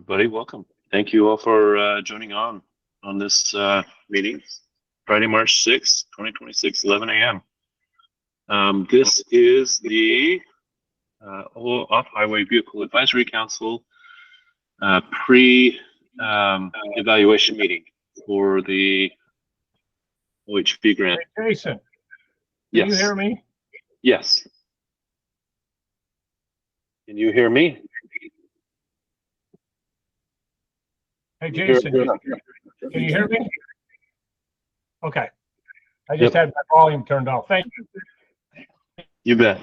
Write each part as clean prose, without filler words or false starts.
Everybody, welcome. Thank you all for joining on this meeting, Friday, March 6th, 2026, 11 a.m. This is the Off-Highway Vehicle Advisory Council pre-evaluation meeting for the OHV grant. Hey, Jason, Yes. can you hear me? Yes. Can you hear me? Hey, Jason, can you hear me? Okay. I just had my volume turned off. Thank you. You bet.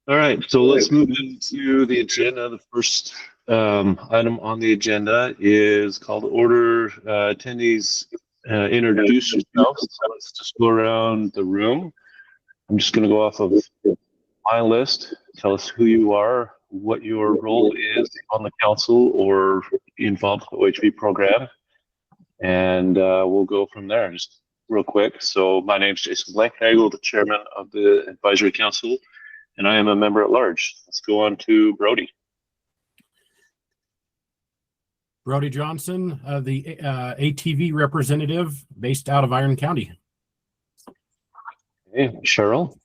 All right, so let's move into the agenda. The first item on the agenda is called order. Attendees introduce yourselves. So let's just go around the room. I'm just going to go off of my list. Tell us who you are, what your role is on the council or involved with the OHV program, and we'll go from there. Just real quick. So my name is Jason Blankenagel, the chairman of the advisory council, and I am a member at large. Let's go on to Brody. Brody Johnson, the ATV representative based out of Iron County. Okay, Cheryl.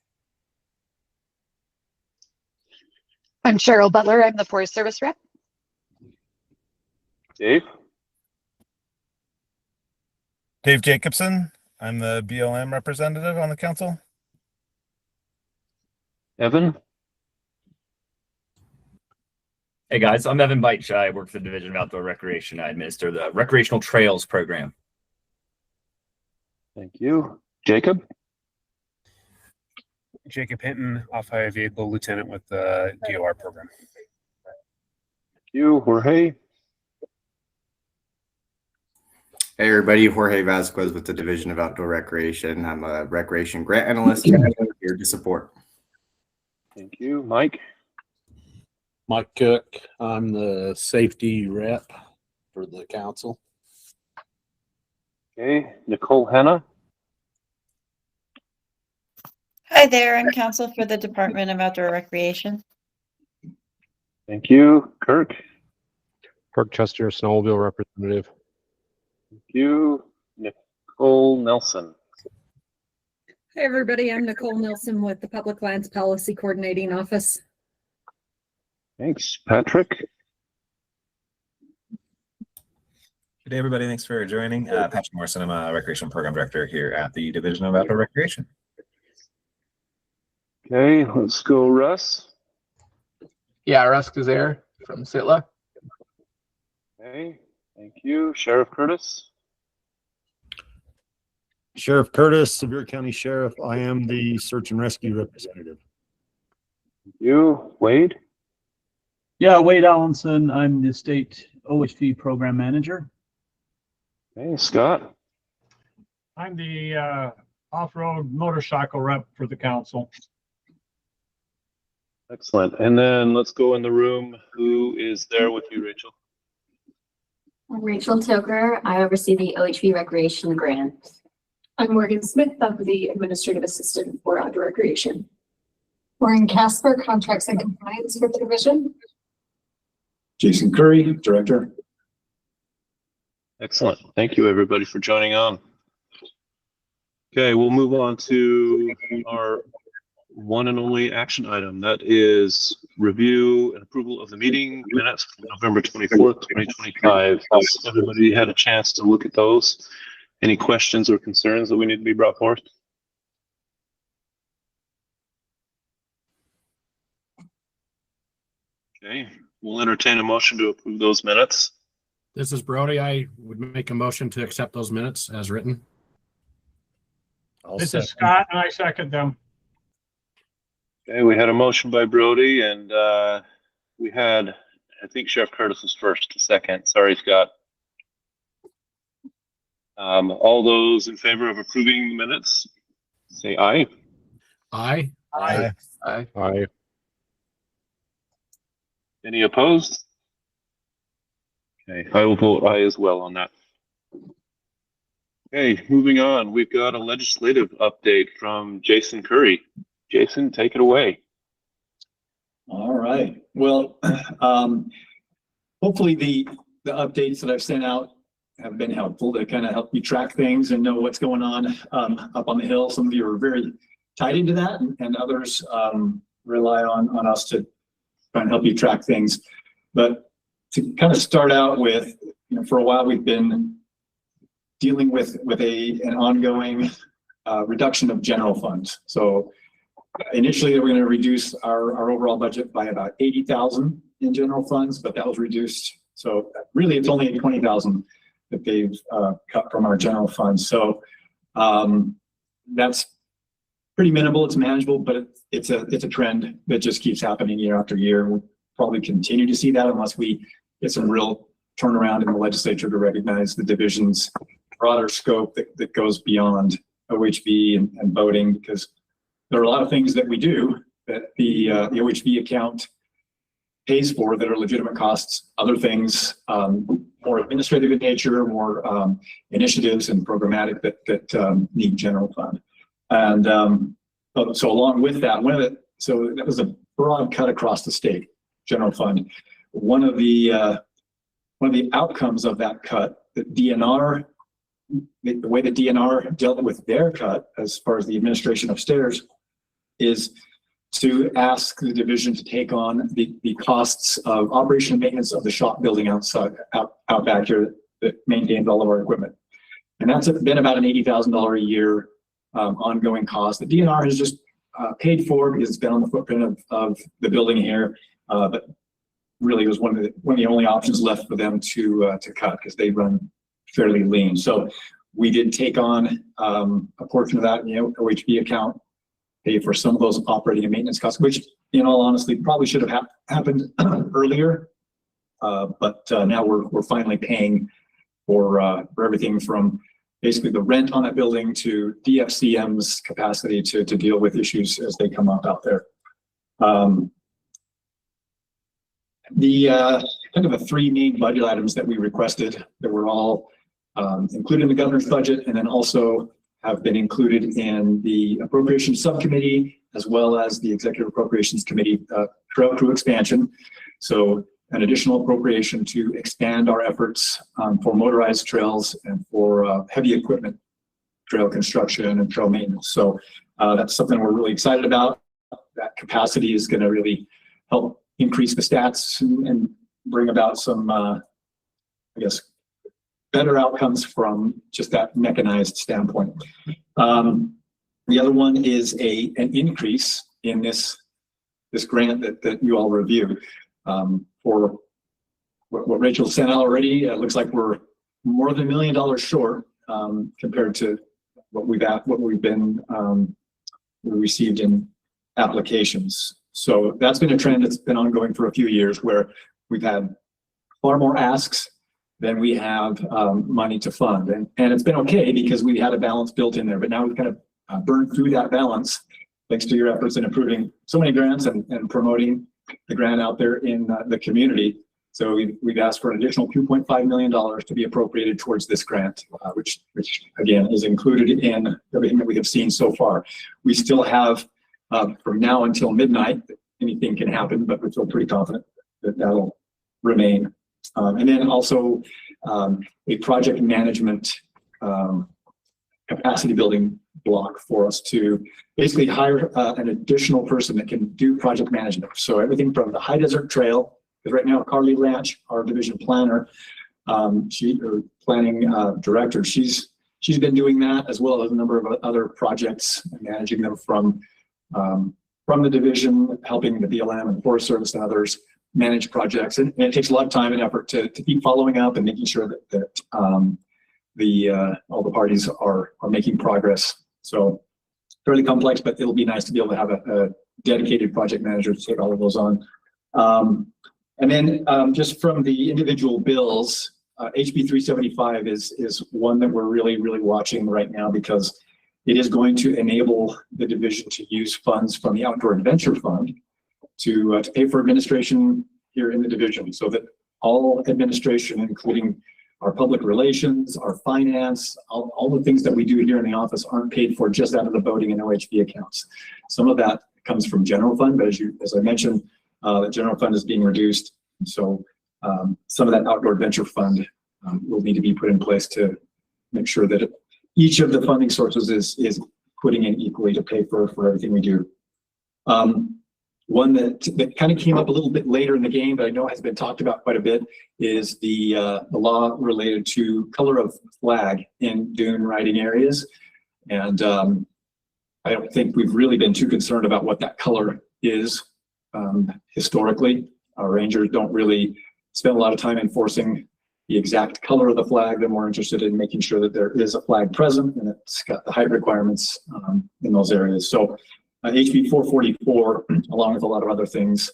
I'm Cheryl Butler. I'm the Forest Service rep. Dave. Dave Jacobson. I'm the BLM representative on the council. Evan. Hey guys, I'm Evan Beitsch. I work for the Division of Outdoor Recreation. I administer the Recreational Trails program. Thank you. Jacob. Jacob Hinton, off-highway vehicle lieutenant with the DOR program. Thank you. Jorge. Hey everybody, Jorge Vasquez with the Division of Outdoor Recreation. I'm a recreation grant analyst here to support. Thank you. Mike. Mike Cook. I'm the safety rep for the council. Okay. Nicole Hanna. Hi there, I'm counsel for the Department of Outdoor Recreation. Thank you. Kirk. Kirk Chester, snowmobile representative. Thank you. Nicole Nelson. Hey everybody, I'm Nicole Nelson with the Public Lands Policy Coordinating Office. Thanks. Patrick. Good day, everybody. Thanks for joining. Patrick Morrison. I'm a recreation program director here at the Division of Outdoor Recreation. Okay, let's go, Russ. Yeah, Russ Kazare from SITLA. Okay, thank you. Sheriff Curtis. Sheriff Curtis, Sevier County Sheriff. I am the search and rescue representative. Thank you. Wade. Yeah, Wade Allinson. I'm the state OHV program manager. Okay, Scott. I'm the off-road motorcycle rep for the council. Excellent. And then let's go in the room. Who is there with you, Rachel? I'm Rachel Toker. I oversee the OHV Recreation Grant. I'm Morgan Smith. I'm the administrative assistant for outdoor recreation. Warren Casper, contracts and compliance for the division. Jason Curry, director. Excellent. Thank you, everybody, for joining on. Okay, we'll move on to our one and only action item. That is review and approval of the meeting minutes for November 24th, 2025. Has everybody had a chance to look at those? Any questions or concerns that we need to be brought forth? Okay, we'll entertain a motion to approve those minutes. This is Brody. I would make a motion to accept those minutes as written. This is Scott, and I second them. Okay, we had a motion by Brody, and we had, I think Sheriff Curtis was first, second. Sorry, Scott. All those in favor of approving the minutes, say aye. Aye. Aye. Aye. Aye. Any opposed? Okay, I will vote aye as well on that. Okay, moving on. We've got a legislative update from Jason Curry. Jason, take it away. All right. Well, hopefully the updates that I've sent out have been helpful to kind of help you track things and know what's going on up on the hill. Some of you are very tied into that, and others rely on us to try and help you track things. But to kind of start out with, for a while we've been dealing with an ongoing reduction of general funds. So initially we're going to reduce our overall budget by about 80,000 in general funds, but that was reduced. So really it's only 20,000 that they've cut from our general funds. So that's pretty minimal. It's manageable, but it's a trend that just keeps happening year after year. We'll probably continue to see that unless we get some real turnaround in the legislature to recognize the division's broader scope that goes beyond OHV and voting, because there are a lot of things that we do that the OHV account pays for that are legitimate costs. Other things, more administrative in nature, more initiatives and programmatic that need general fund. And so along with that, so that was a broad cut across the state, general fund. One of the outcomes of that cut, the DNR, the way the DNR dealt with their cut as far as the administration upstairs, is to ask the division to take on the costs of operation and maintenance of the shop building out back here that maintains all of our equipment. And that's been about an $80,000 a year ongoing cost. The DNR has just paid for because it's been on the footprint of the building here, but really it was one of the only options left for them to cut, because they run fairly lean. So we did take on a portion of that in the OHV account, pay for some of those operating and maintenance costs, which in all honesty probably should have happened earlier. But now we're finally paying for everything from basically the rent on that building to DFCM's capacity to deal with issues as they come up out there. Kind of the three main budget items that we requested that were all included in the governor's budget, and then also have been included in the appropriations subcommittee, as well as the executive appropriations committee trail crew expansion. So an additional appropriation to expand our efforts for motorized trails and for heavy equipment trail construction and trail maintenance. So that's something we're really excited about. That capacity is going to really help increase the stats and bring about some, I guess, better outcomes from just that mechanized standpoint. The other one is an increase in this grant that you all review. For what Rachel sent out already, it looks like we're more than $1 million short compared to what we've been received in applications. So that's been a trend that's been ongoing for a few years, where we've had far more asks than we have money to fund, and it's been okay because we had a balance built in there. But now we've kind of burned through that balance thanks to your efforts in approving so many grants and promoting the grant out there in the community. So we've asked for an additional $2.5 million to be appropriated towards this grant, which again is included in everything that we have seen so far. We still have from now until midnight. Anything can happen, but we feel pretty confident that that'll remain. And then also a project management capacity building block for us to basically hire an additional person that can do project management. So everything from the High Desert Trail, because right now Carly Ranch, our division planner, planning director, she's been doing that, as well as a number of other projects and managing them from the division, helping the BLM and Forest Service and others manage projects. And it takes a lot of time and effort to keep following up and making sure that all the parties are making progress. So fairly complex, but it'll be nice to be able to have a dedicated project manager to take all of those on. And then just from the individual bills, HB 375 is one that we're really watching right now, because it is going to enable the division to use funds from the Outdoor Adventure Fund to pay for administration here in the division, so that all administration, including our public relations, our finance, all the things that we do here in the office aren't paid for just out of the voting and OHV accounts. Some of that comes from general fund, but as I mentioned, The general fund is being reduced. So some of that outdoor adventure fund will need to be put in place to make sure that each of the funding sources is putting in equally to pay for everything we do. One that kind of came up a little bit later in the game, but I know has been talked about quite a bit, is the law related to color of flag in dune riding areas. And I don't think we've really been too concerned about what that color is historically. Our rangers don't really spend a lot of time enforcing the exact color of the flag. They're more interested in making sure that there is a flag present and it's got the height requirements in those areas. So HB 444, along with a lot of other things,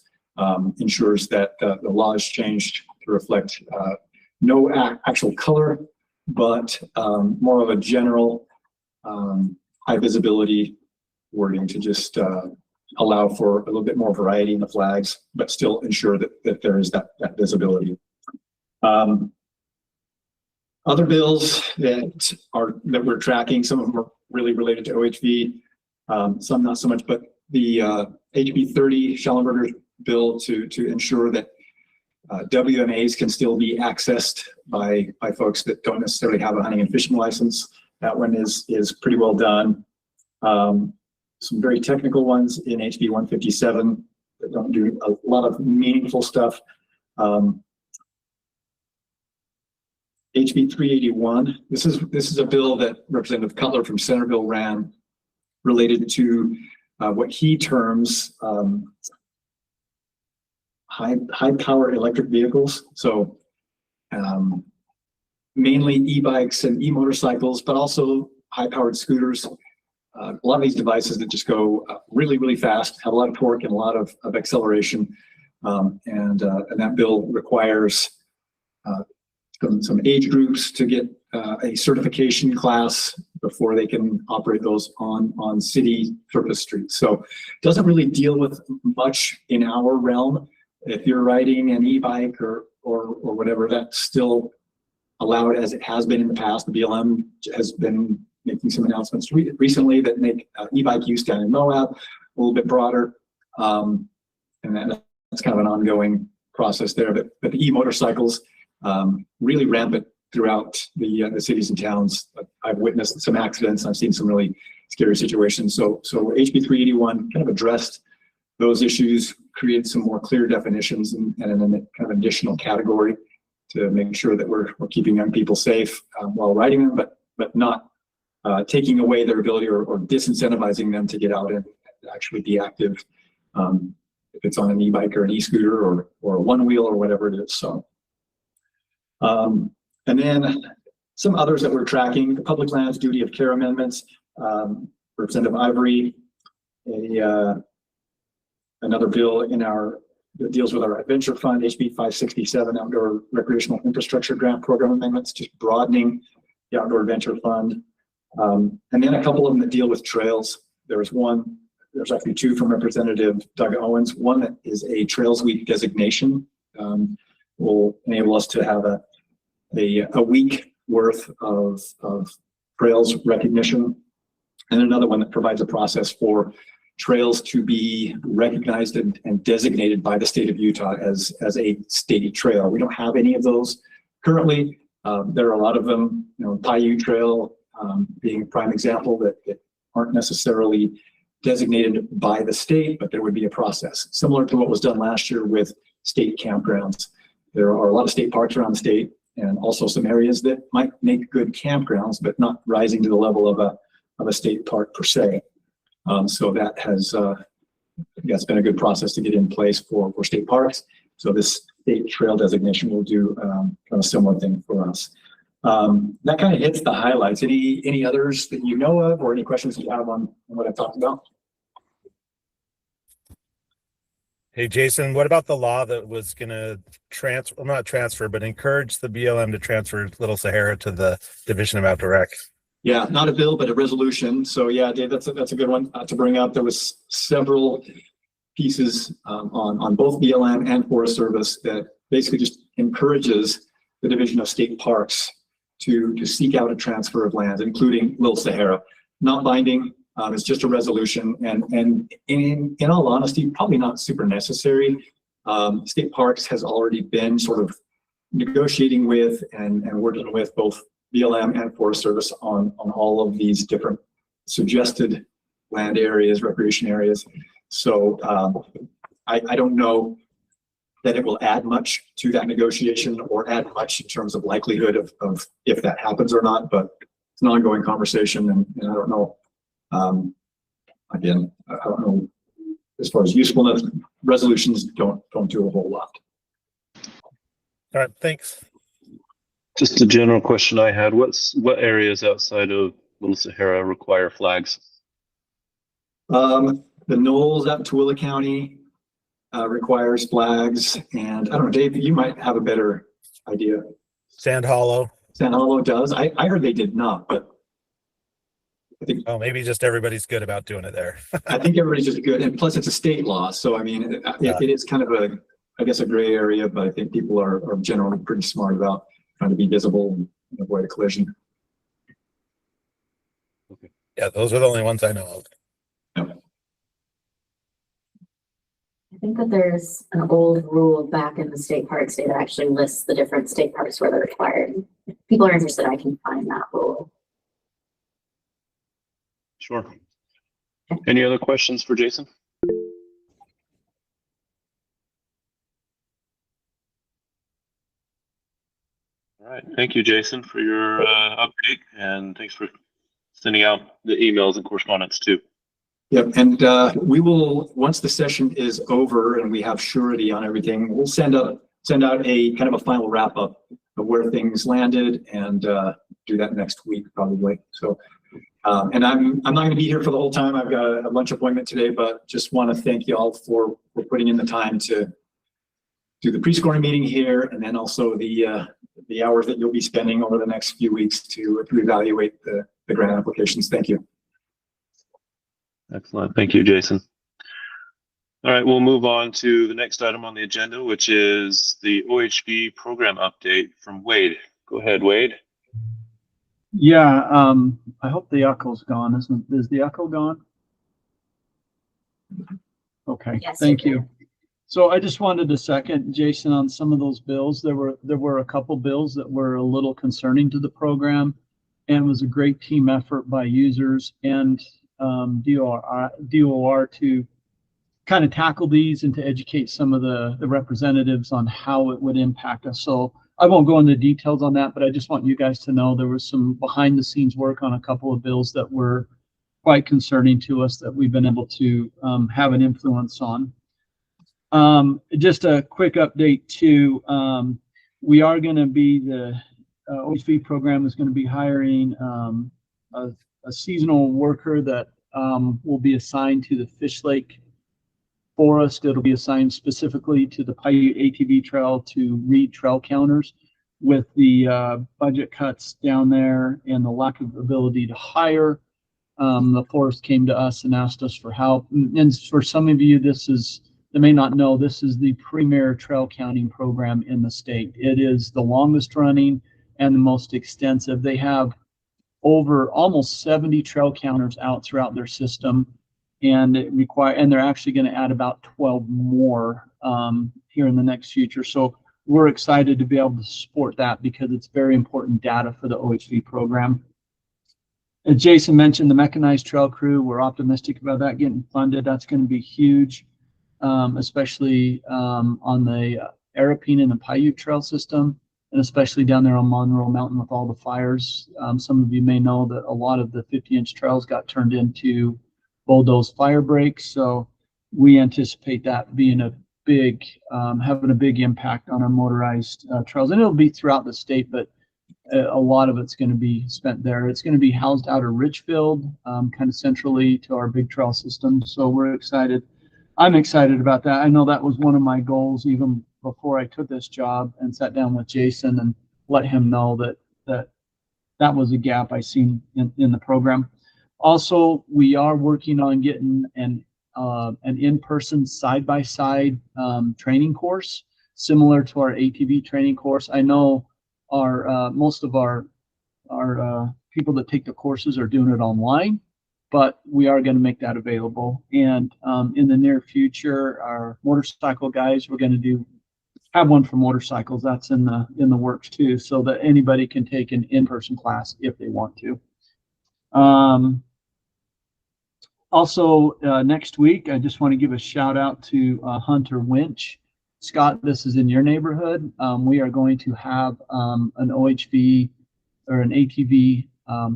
ensures that the law is changed to reflect no actual color, but more of a general high visibility wording to just allow for a little bit more variety in the flags, but still ensure that there is that visibility. Other bills that we're tracking, some of them are really related to OHV, some not so much, but the HB 30 Schallenberger bill to ensure that WMAs can still be accessed by folks that don't necessarily have a hunting and fishing license. That one is pretty well done. Some very technical ones in HB 157 that don't do a lot of meaningful stuff. HB 381. This is a bill that Representative Cutler from Centerville ran, related to what he terms high power electric vehicles. So mainly e-bikes and e-motorcycles, but also high powered scooters. A lot of these devices that just go really, really fast, have a lot of torque and a lot of acceleration. And that bill requires some age groups to get a certification class before they can operate those on city surface streets. So it doesn't really deal with much in our realm. If you're riding an e-bike or whatever, that's still allowed as it has been in the past. The BLM has been making some announcements recently that make e-bike use down in Moab a little bit broader. And that's kind of an ongoing process there. But the e-motorcycles really rampant throughout the cities and towns. I've witnessed some accidents. I've seen some really scary situations. So HB 381 kind of addressed those issues, created some more clear definitions and then a kind of additional category to make sure that we're keeping young people safe while riding them, but not taking away their ability or disincentivizing them to get out and actually be active if it's on an e-bike or an e-scooter or a one wheel or whatever it is. So. And then some others that we're tracking, the public lands duty of care amendments, Representative Ivory, another bill that deals with our adventure fund, HB 567, outdoor recreational infrastructure grant program amendments, just broadening the outdoor adventure fund. And then a couple of them that deal with trails. There's actually two from Representative Doug Owens. One that is a Trails Week designation, will enable us to have a week worth of trails recognition, and another one that provides a process for trails to be recognized and designated by the state of Utah as a state trail. We don't have any of those currently. There are a lot of them, Paiute Trail being a prime example that aren't necessarily designated by the state, but there would be a process similar to what was done last year with state campgrounds. There are a lot of state parks around the state, and also some areas that might make good campgrounds, but not rising to the level of a state park per se. So that has that's been a good process to get in place for state parks. So this state trail designation will do kind of a similar thing for us. That kind of hits the highlights. Any others that you know of, or any questions you have on what I've talked about? Hey, Jason, what about the law that was going to not transfer, but encourage the BLM to transfer Little Sahara to the Division of Outdoor Rec? Yeah, not a bill, but a resolution. So yeah, Dave, that's a good one to bring up. There was several pieces on both BLM and Forest Service that basically just encourages the Division of State Parks to seek out a transfer of lands, including Little Sahara. Not binding, It's just a resolution, and in all honesty, probably not super necessary. State Parks has already been sort of negotiating with and working with both BLM and Forest Service on all of these different suggested land areas, recreation areas. So I don't know that it will add much to that negotiation or add much in terms of likelihood of if that happens or not, but it's an ongoing conversation, and I don't know. Again, I don't know, as far as usefulness, resolutions don't do a whole lot. All right, thanks. Just a general question I had: what areas outside of Little Sahara require flags? The Knolls out in Tooele County requires flags, and I don't know, Dave, you might have a better idea. Sand Hollow. Sand Hollow does. I heard they did not, but I think. Oh, maybe just everybody's good about doing it there. I think everybody's just good, and plus it's a state law, so I mean, it is kind of I guess a gray area, but I think people are generally pretty smart about trying to be visible and avoid a collision. Yeah, those are the only ones I know of. I think that there's an old rule back in the state parks that actually lists the different state parks where they're required. If people are interested, I can find that rule. Sure. Any other questions for Jason? All right. Thank you, Jason, for your update, and thanks for sending out the emails and correspondence too. Yep, and we will, once the session is over and we have surety on everything, we'll send out a kind of a final wrap up of where things landed, and do that next week probably. So, and I'm not going to be here for the whole time. I've got a lunch appointment today, but just want to thank you all for putting in the time to do the pre-scoring meeting here, and then also the hours that you'll be spending over the next few weeks to evaluate the grant applications. Thank you. Excellent. Thank you, Jason. All right, we'll move on to the next item on the agenda, which is the OHV program update from Wade. Go ahead, Wade. Yeah, I hope the echo's gone. Is the echo gone? Okay, Yes, thank you. So I just wanted to second Jason on some of those bills. There were a couple bills that were a little concerning to the program, and was a great team effort by users and DOR to kind of tackle these and to educate some of the representatives on how it would impact us. So I won't go into details on that, but I just want you guys to know there was some behind the scenes work on a couple of bills that were quite concerning to us that we've been able to have an influence on. Just a quick update too. We are going to be, the OHV program is going to be hiring a seasonal worker that will be assigned to the Fish Lake Forest. It'll be assigned specifically to the Paiute ATV trail to read trail counters. With the budget cuts down there and the lack of ability to hire, the forest came to us and asked us for help. And for some of you, they may not know, this is the premier trail counting program in the state. It is the longest running and the most extensive. They have over almost 70 trail counters out throughout their system, and they're actually going to add about 12 more here in the next future. So we're excited to be able to support that because it's very important data for the OHV program. As Jason mentioned, the mechanized trail crew, we're optimistic about that getting funded. That's going to be huge, especially on the Arapina and the Paiute trail system, and especially down there on Monroe Mountain with all the fires. Some of you may know that a lot of the 50-inch trails got turned into bulldozed fire breaks. So we anticipate that being having a big impact on our motorized trails. And it'll be throughout the state, but a lot of it's going to be spent there. It's going to be housed out of Richfield, kind of centrally to our big trail system. So we're excited. I'm excited about that. I know that was one of my goals even before I took this job and sat down with Jason and let him know that was a gap I seen in the program. Also, we are working on getting an in-person side-by-side training course similar to our ATV training course. I know most of our people that take the courses are doing it online, but we are going to make that available. And in the near future, our motorcycle guys, we're going to have one for motorcycles. That's in the works too, so that anybody can take an in-person class if they want to. Also, next week, I just want to give a shout out to Hunter Winch. Scott, this is in your neighborhood. We are going to have an OHV or an ATV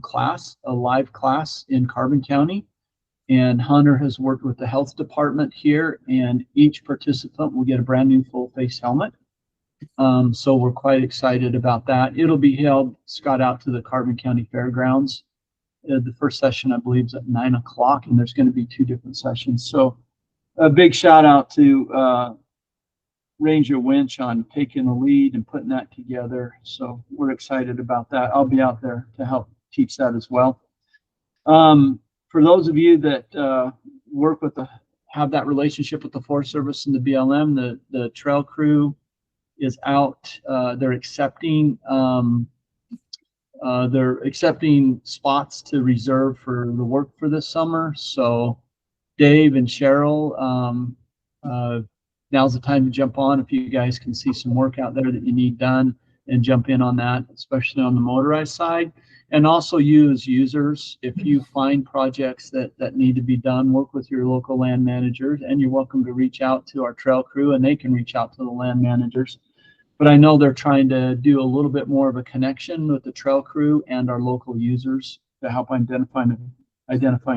class, a live class in Carbon County. And Hunter has worked with the health department here, and each participant will get a brand new full face helmet. So we're quite excited about that. It'll be held, Scott, out to the Carbon County Fairgrounds. The first session, I believe, is at 9 o'clock, and there's going to be 2 different sessions. So a big shout out to Ranger Winch on taking the lead and putting that together. So we're excited about that. I'll be out there to help teach that as well. For those of you that work with have that relationship with the Forest Service and the BLM, the trail crew is out. They're accepting spots to reserve for the work for this summer. So Dave and Cheryl, now's the time to jump on if you guys can see some work out there that you need done, and jump in on that, especially on the motorized side. And also you as users, if you find projects that need to be done, work with your local land managers, and you're welcome to reach out to our trail crew, and they can reach out to the land managers. But I know they're trying to do a little bit more of a connection with the trail crew and our local users to help identifying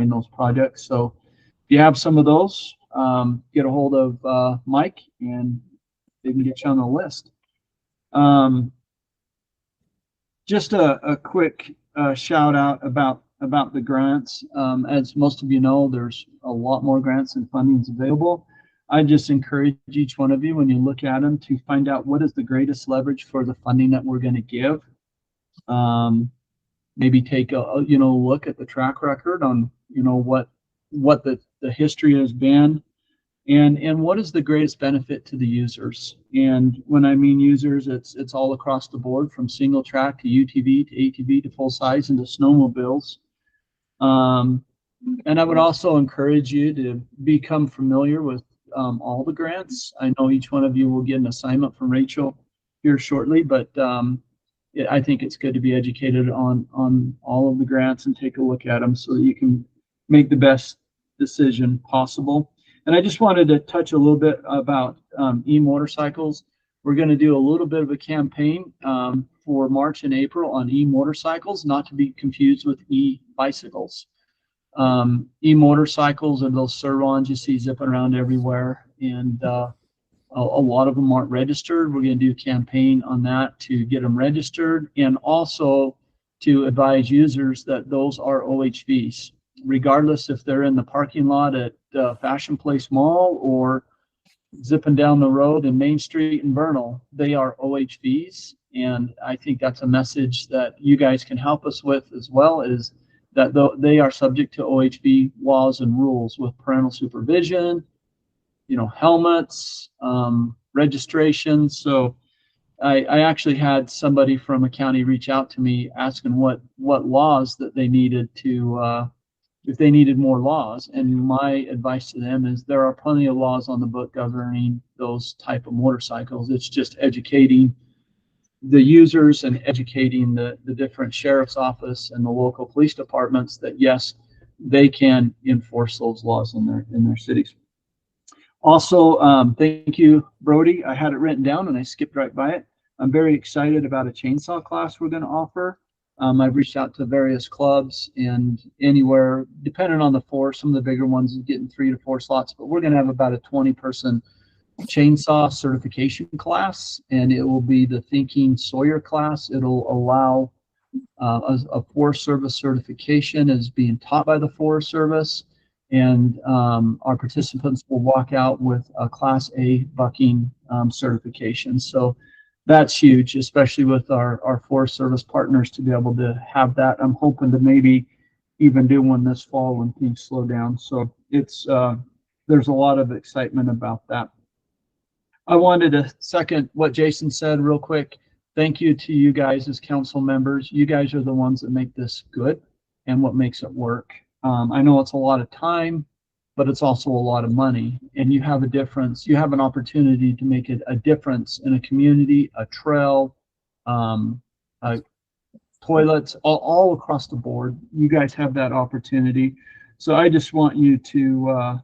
those projects. So if you have some of those, get a hold of Mike, and they can get you on the list. Just a quick shout out about the grants. As most of you know, there's a lot more grants and fundings available. I just encourage each one of you, when you look at them, to find out what is the greatest leverage for the funding that we're going to give. Maybe take a look at the track record on what the history has been, and what is the greatest benefit to the users. And when I mean users, it's all across the board, from single track to UTV to ATV to full size and to snowmobiles. And I would also encourage you to become familiar with all the grants. I know each one of you will get an assignment from Rachel here shortly, but I think it's good to be educated on all of the grants and take a look at them so that you can make the best decision possible. And I just wanted to touch a little bit about e-motorcycles. We're going to do a little bit of a campaign for March and April on e-motorcycles, not to be confused with e-bicycles. E-motorcycles are those Servons you see zipping around everywhere, and a lot of them aren't registered. We're going to do a campaign on that to get them registered, and also to advise users that those are OHVs, regardless if they're in the parking lot at Fashion Place Mall or zipping down the road in Main Street in Vernal. They are OHVs, and I think that's a message that you guys can help us with, as well as that they are subject to OHV laws and rules with parental supervision, helmets, registration. So I actually had somebody from a county reach out to me asking what laws that they needed to, if they needed more laws. And my advice to them is there are plenty of laws on the book governing those type of motorcycles. It's just educating the users and educating the different sheriff's office and the local police departments that yes, they can enforce those laws in their cities. Also, thank you, Brody. I had it written down and I skipped right by it. I'm very excited about a chainsaw class we're going to offer. I've reached out to various clubs, and anywhere, depending on the force, some of the bigger ones are getting 3 to 4 slots, but we're going to have about a 20-person chainsaw certification class, and it will be the Thinking Sawyer class. It'll allow a Forest Service certification is being taught by the Forest Service, and our participants will walk out with a Class A bucking certification. So that's huge, especially with our Forest Service partners, to be able to have that. I'm hoping to maybe even do one this fall when things slow down. So it's there's a lot of excitement about that. I wanted to second what Jason said real quick. Thank you to you guys as council members. You guys are the ones that make this good and what makes it work. I know it's a lot of time, but it's also a lot of money, and you have a difference. You have an opportunity to make a difference in a community, a trail, toilets, all across the board. You guys have that opportunity. So I just want you to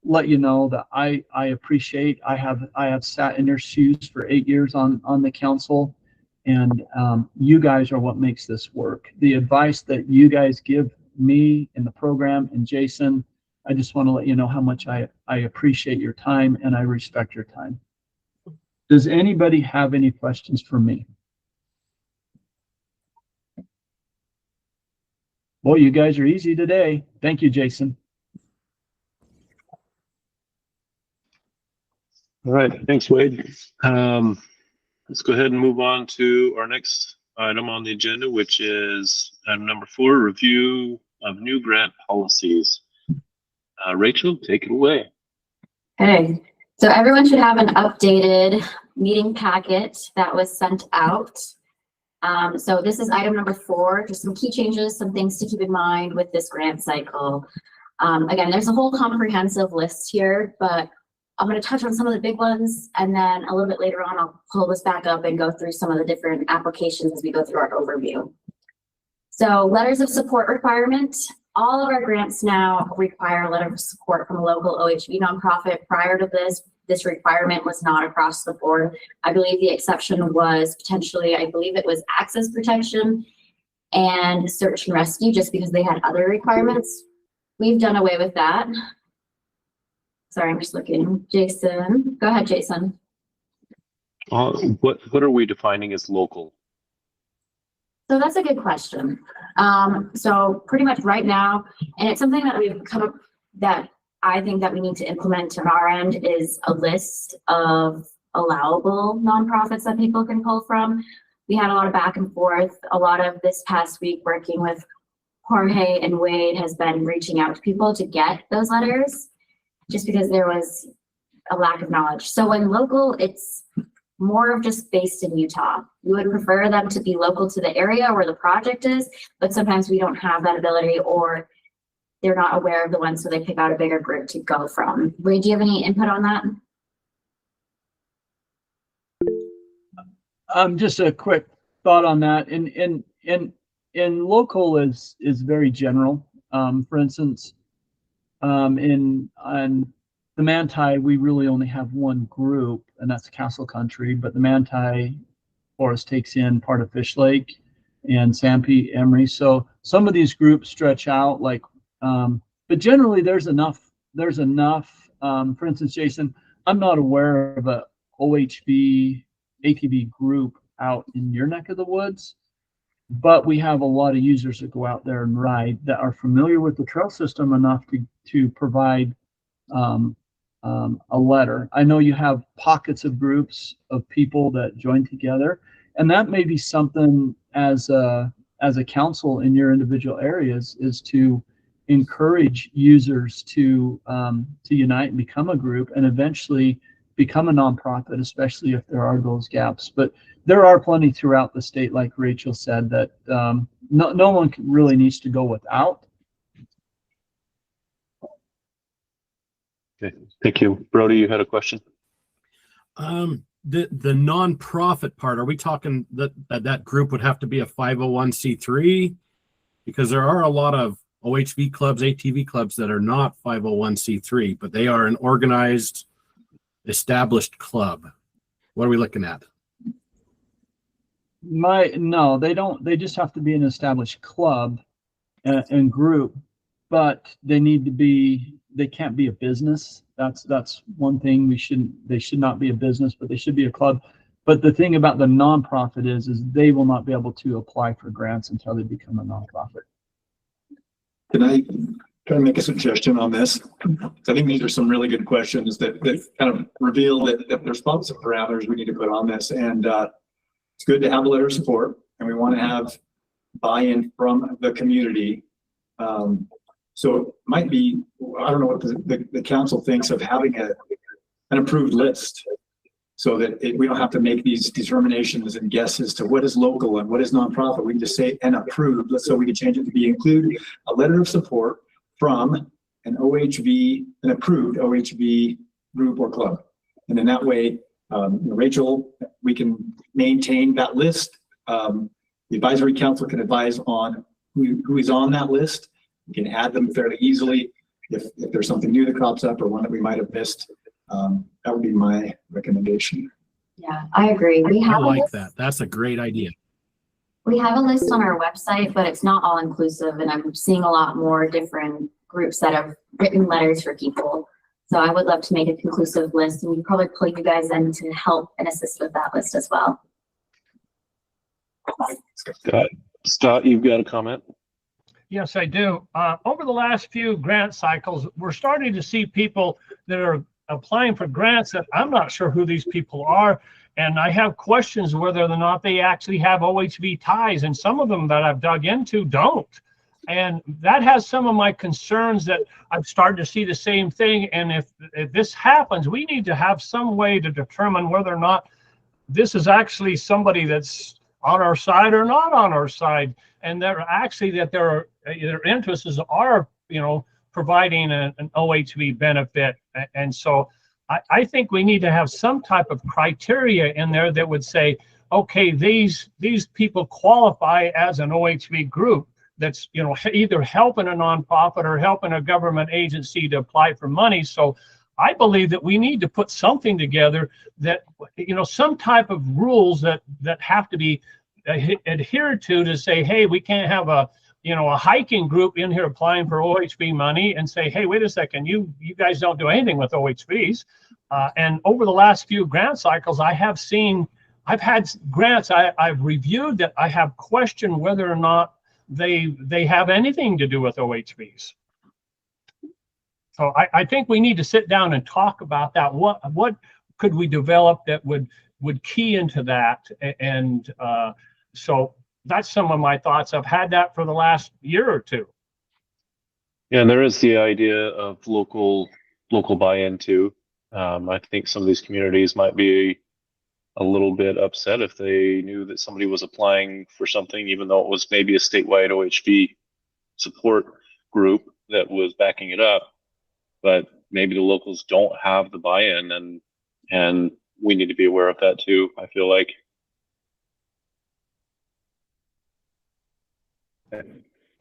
let you know that I appreciate. I have sat in your shoes for 8 years on the council, and you guys are what makes this work. The advice that you guys give me in the program and Jason, I just want to let you know how much I appreciate your time and I respect your time. Does anybody have any questions for me? Boy, you guys are easy today. Thank you, Jason. All right, thanks, Wade. Let's go ahead and move on to our next item on the agenda, which is item number 4, review of new grant policies. Rachel, take it away. Okay, so everyone should have an updated meeting packet that was sent out. So this is item number 4, just some key changes, some things to keep in mind with this grant cycle. Again, there's a whole comprehensive list here, but I'm going to touch on some of the big ones, and then a little bit later on, I'll pull this back up and go through some of the different applications as we go through our overview. So letters of support requirement. All of our grants now require a letter of support from a local OHV nonprofit. Prior to this requirement was not across the board. I believe the exception was potentially, I believe it was access protection and search and rescue, just because they had other requirements. We've done away with that. Sorry, I'm just looking. Jason, go ahead, Jason. What are we defining as local? So that's a good question. So pretty much right now, and it's something that we've come up that I think that we need to implement on our end, is a list of allowable nonprofits that people can pull from. We had a lot of back and forth. A lot of this past week working with Jorge and Wade has been reaching out to people to get those letters, just because there was a lack of knowledge. So when local, it's more of just based in Utah. We would prefer them to be local to the area where the project is, but sometimes we don't have that ability, or they're not aware of the one, so they pick out a bigger group to go from. Wade, do you have any input on that? Just a quick thought on that. In local is very general. For instance, on the Manti, we really only have one group, and that's Castle Country, but the Manti Forest takes in part of Fish Lake and Sanpete, Emery. So some of these groups stretch out, like, but generally there's enough. For instance, Jason, I'm not aware of a OHV ATV group out in your neck of the woods, but we have a lot of users that go out there and ride that are familiar with the trail system enough to provide a letter. I know you have pockets of groups of people that join together, and that may be something as a council in your individual areas, is to encourage users to unite and become a group, and eventually become a nonprofit, especially if there are those gaps. But there are plenty throughout the state, like Rachel said, that no one really needs to go without. Okay, thank you. Brody, you had a question? The nonprofit part, are we talking that group would have to be a 501c3? Because there are a lot of OHV clubs, ATV clubs that are not 501c3, but they are an organized, established club. What are we looking at? No, they don't. They just have to be an established club and group, but they need to be. They can't be a business. That's one thing. They should not be a business, but they should be a club. But the thing about the nonprofit is they will not be able to apply for grants until they become a nonprofit. Can I try to make a suggestion on this? I think these are some really good questions that kind of reveal that there's some parameters we need to put on this. And it's good to have a letter of support, and we want to have buy-in from the community. So it might be, I don't know what the council thinks of having an approved list, so that we don't have to make these determinations and guesses to what is local and what is nonprofit. We can just say and approved, so we can change it to be include a letter of support from an approved OHV group or club. And then that way, Rachel, we can maintain that list. The advisory council can advise on who is on that list. We can add them fairly easily if there's something new that crops up or one that we might have missed. That would be my recommendation. Yeah, I agree. I like that. That's a great idea. We have a list on our website, but it's not all inclusive, and I'm seeing a lot more different groups that have written letters for people. So I would love to make a conclusive list, and we probably pull you guys in to help and assist with that list as well. Scott, you've got a comment? Yes, I do. Over the last few grant cycles, we're starting to see people that are applying for grants that I'm not sure who these people are. And I have questions whether or not they actually have OHV ties. And some of them that I've dug into don't. And that has some of my concerns that I've started to see the same thing. And if this happens, we need to have some way to determine whether or not this is actually somebody that's on our side or not on our side. And they're actually that their interests are, providing an OHV benefit. And so I think we need to have some type of criteria in there that would say, okay, these people qualify as an OHV group that's, either helping a nonprofit or helping a government agency to apply for money. So I believe that we need to put something together that, some type of rules that have to be adhered to say, hey, we can't have a hiking group in here applying for OHV money and say, hey, wait a second, you guys don't do anything with OHVs. And over the last few grant cycles, I've had grants I've reviewed that I have questioned whether or not they have anything to do with OHVs. So I think we need to sit down and talk about that. What could we develop that would key into that? And so that's some of my thoughts. I've had that for the last year or two. Yeah, and there is the idea of local buy-in too. I think some of these communities might be a little bit upset if they knew that somebody was applying for something, even though it was maybe a statewide OHV support group that was backing it up. But maybe the locals don't have the buy-in, and we need to be aware of that too, I feel like.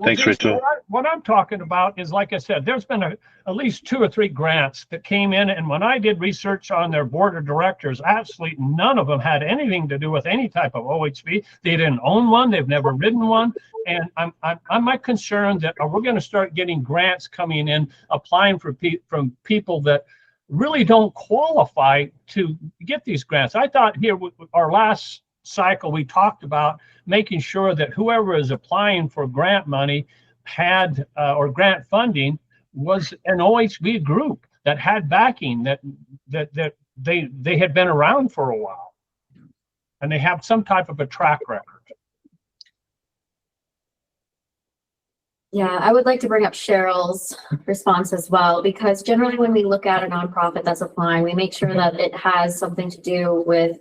Thanks, Rachel. What I'm talking about is, like I said, there's been at least 2 or 3 grants that came in, and when I did research on their board of directors, absolutely none of them had anything to do with any type of OHV. They didn't own one. They've never ridden one. And I'm concerned that we're going to start getting grants coming in, applying from people that really don't qualify to get these grants. I thought here, our last cycle, we talked about making sure that whoever is applying for grant money had or grant funding was an OHV group that had backing, that they had been around for a while and they have some type of a track record. Yeah, I would like to bring up Cheryl's response as well, because generally when we look at a nonprofit that's applying, we make sure that it has something to do with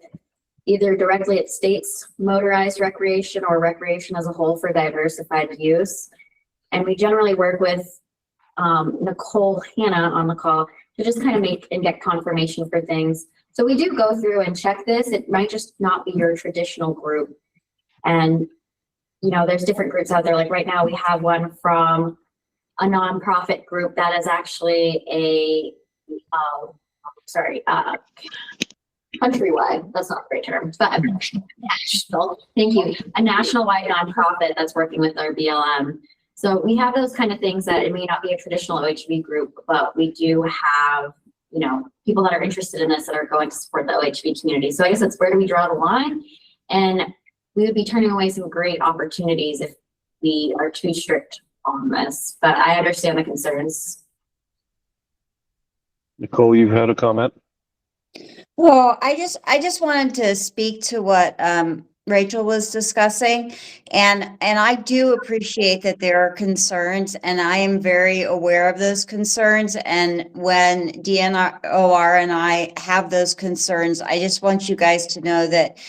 either directly it states motorized recreation or recreation as a whole for diversified use. And we generally work with Nicole Hanna on the call to just kind of make and get confirmation for things. So we do go through and check this. It might just not be your traditional group. And, there's different groups out there. Like right now we have one from a nonprofit group that is actually a, countrywide, that's not the right term, but national, thank you, a national-wide nonprofit that's working with our BLM. So we have those kind of things that it may not be a traditional OHV group, but we do have, people that are interested in this that are going to support the OHV community. So I guess that's where do we draw the line? And we would be turning away some great opportunities if we are too strict on this, but I understand the concerns. Nicole, you've had a comment? Well, I just wanted to speak to what Rachel was discussing, and I do appreciate that there are concerns, and I am very aware of those concerns. And when DNOR and I have those concerns, I just want you guys to know that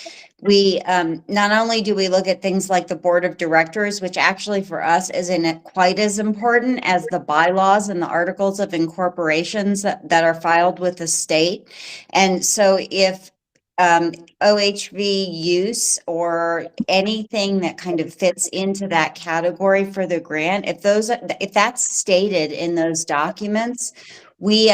we not only do we look at things like the board of directors, which actually for us isn't quite as important as the bylaws and the articles of incorporations that are filed with the state. And so if OHV use or anything that kind of fits into that category for the grant, if that's stated in those documents, we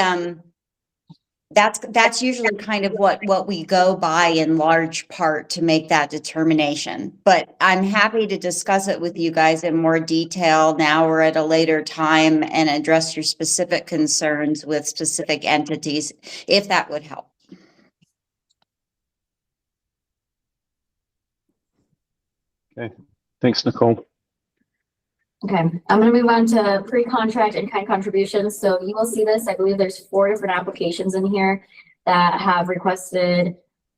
that's usually kind of what we go by in large part to make that determination. But I'm happy to discuss it with you guys in more detail now or at a later time and address your specific concerns with specific entities, if that would help. Okay, thanks, Nicole. Okay, I'm going to move on to pre-contract and kind contributions. So you will see this. I believe there's 4 different applications in here that have requested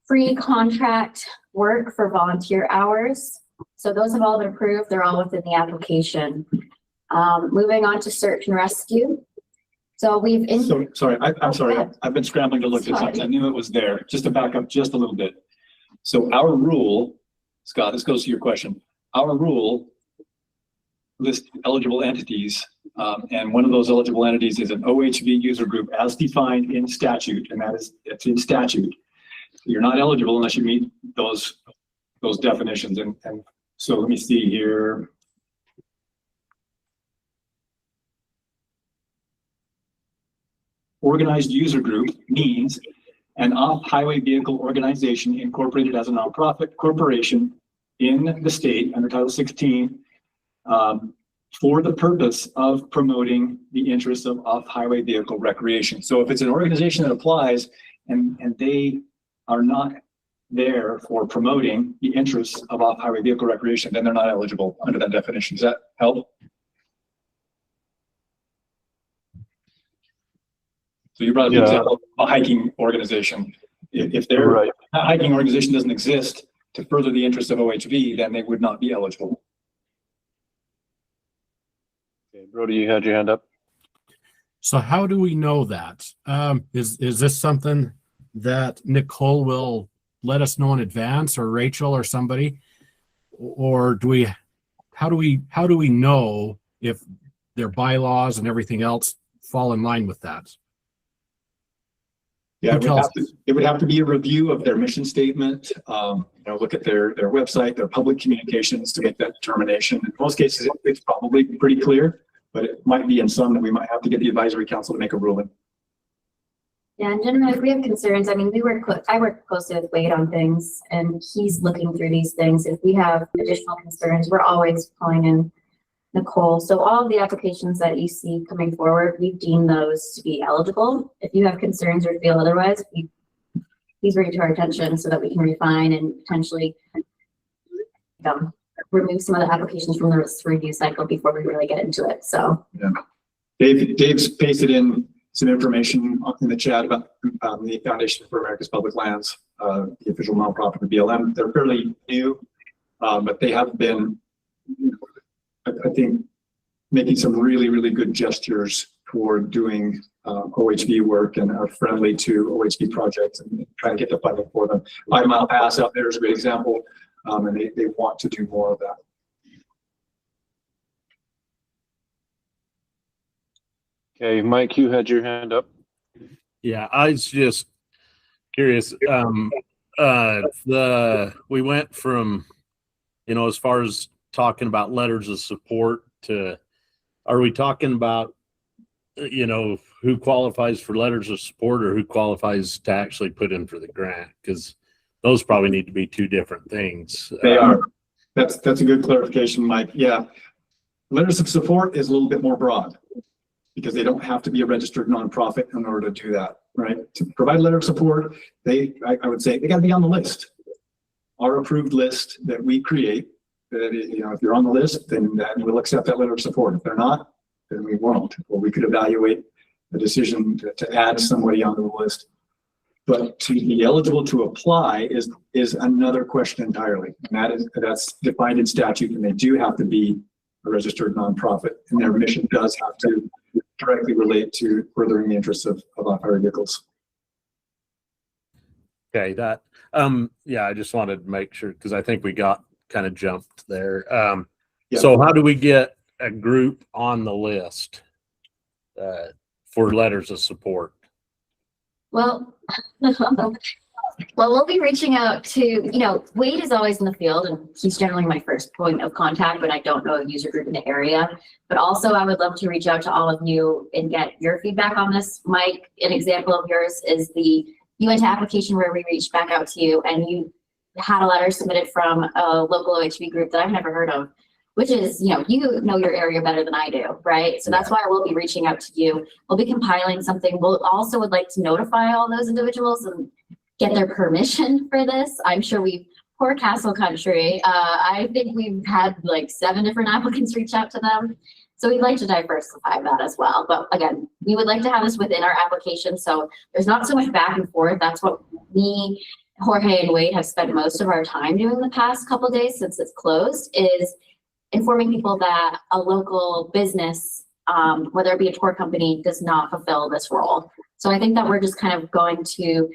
pre-contract work for volunteer hours. So those have all been approved. They're all within the application. Moving on to search and rescue. So we've sorry, I'm sorry. I've been scrambling to look this up. I knew it was there. Just to back up just a little bit. So our rule, Scott, this goes to your question. Our rule lists eligible entities, and one of those eligible entities is an OHV user group as defined in statute, and it's in statute. You're not eligible unless you meet those definitions. And so let me see here. Organized user group means an off-highway vehicle organization incorporated as a nonprofit corporation in the state under Title 16 for the purpose of promoting the interests of off-highway vehicle recreation. So if it's an organization that applies and they are not there for promoting the interests of off-highway vehicle recreation, then they're not eligible under that definition. Does that help? So you brought up the example of a hiking organization. If their hiking organization doesn't exist to further the interests of OHV, then they would not be eligible. Okay, Brody, you had your hand up. So how do we know that? Is this something that Nicole will let us know in advance, or Rachel or somebody? Or how do we know if their bylaws and everything else fall in line with that? Yeah, it would have to be a review of their mission statement. Look at their website, their public communications to make that determination. In most cases, it's probably pretty clear, but it might be in some that we might have to get the advisory council to make a ruling. Yeah, and generally, if we have concerns, I mean, I work closely with Wade on things, and he's looking through these things. If we have additional concerns, we're always pulling in Nicole. So all of the applications that you see coming forward, we've deemed those to be eligible. If you have concerns or feel otherwise, please bring it to our attention so that we can refine and potentially remove some of the applications from the review cycle before we really get into it. So yeah. Dave's pasted in some information in the chat about the Foundation for America's Public Lands, the official nonprofit of BLM. They're fairly new, but they have been, I think, making some really, really good gestures toward doing OHV work and are friendly to OHV projects and trying to get the funding for them. 5 Mile Pass out there is a great example, and they want to do more of that. Okay, Mike, you had your hand up. Yeah, I was just curious. We went from, as far as talking about letters of support to, are we talking about, who qualifies for letters of support or who qualifies to actually put in for the grant? Because those probably need to be 2 different things. They are. That's a good clarification, Mike. Yeah, letters of support is a little bit more broad because they don't have to be a registered nonprofit in order to do that, right? To provide a letter of support, I would say they got to be on the list. Our approved list that we create, that if you're on the list, then we'll accept that letter of support. If they're not, then we won't. Or we could evaluate the decision to add somebody onto the list. But to be eligible to apply is another question entirely. And that's defined in statute, and they do have to be a registered nonprofit, and their mission does have to directly relate to furthering the interests of off-highway vehicles. Okay, that Yeah, I just wanted to make sure because I think we got kind of jumped there. Yeah. So how do we get a group on the list for letters of support? Well, well, we'll be reaching out to, Wade is always in the field and he's generally my first point of contact, but I don't know a user group in the area. But also I would love to reach out to all of you and get your feedback on this. Mike, an example of yours is you went to application where we reached back out to you and you had a letter submitted from a local OHV group that I've never heard of, which is, you know your area better than I do, right? So that's why we'll be reaching out to you. We'll be compiling something. We'll also would like to notify all those individuals and get their permission for this. I'm sure poor Castle Country, I think we've had like 7 different applicants reach out to them. So we'd like to diversify that as well. But again, we would like to have this within our application. So there's not so much back and forth. That's what me, Jorge, and Wade have spent most of our time doing the past couple of days since it's closed, is informing people that a local business, whether it be a tour company, does not fulfill this role. So I think that we're just kind of going to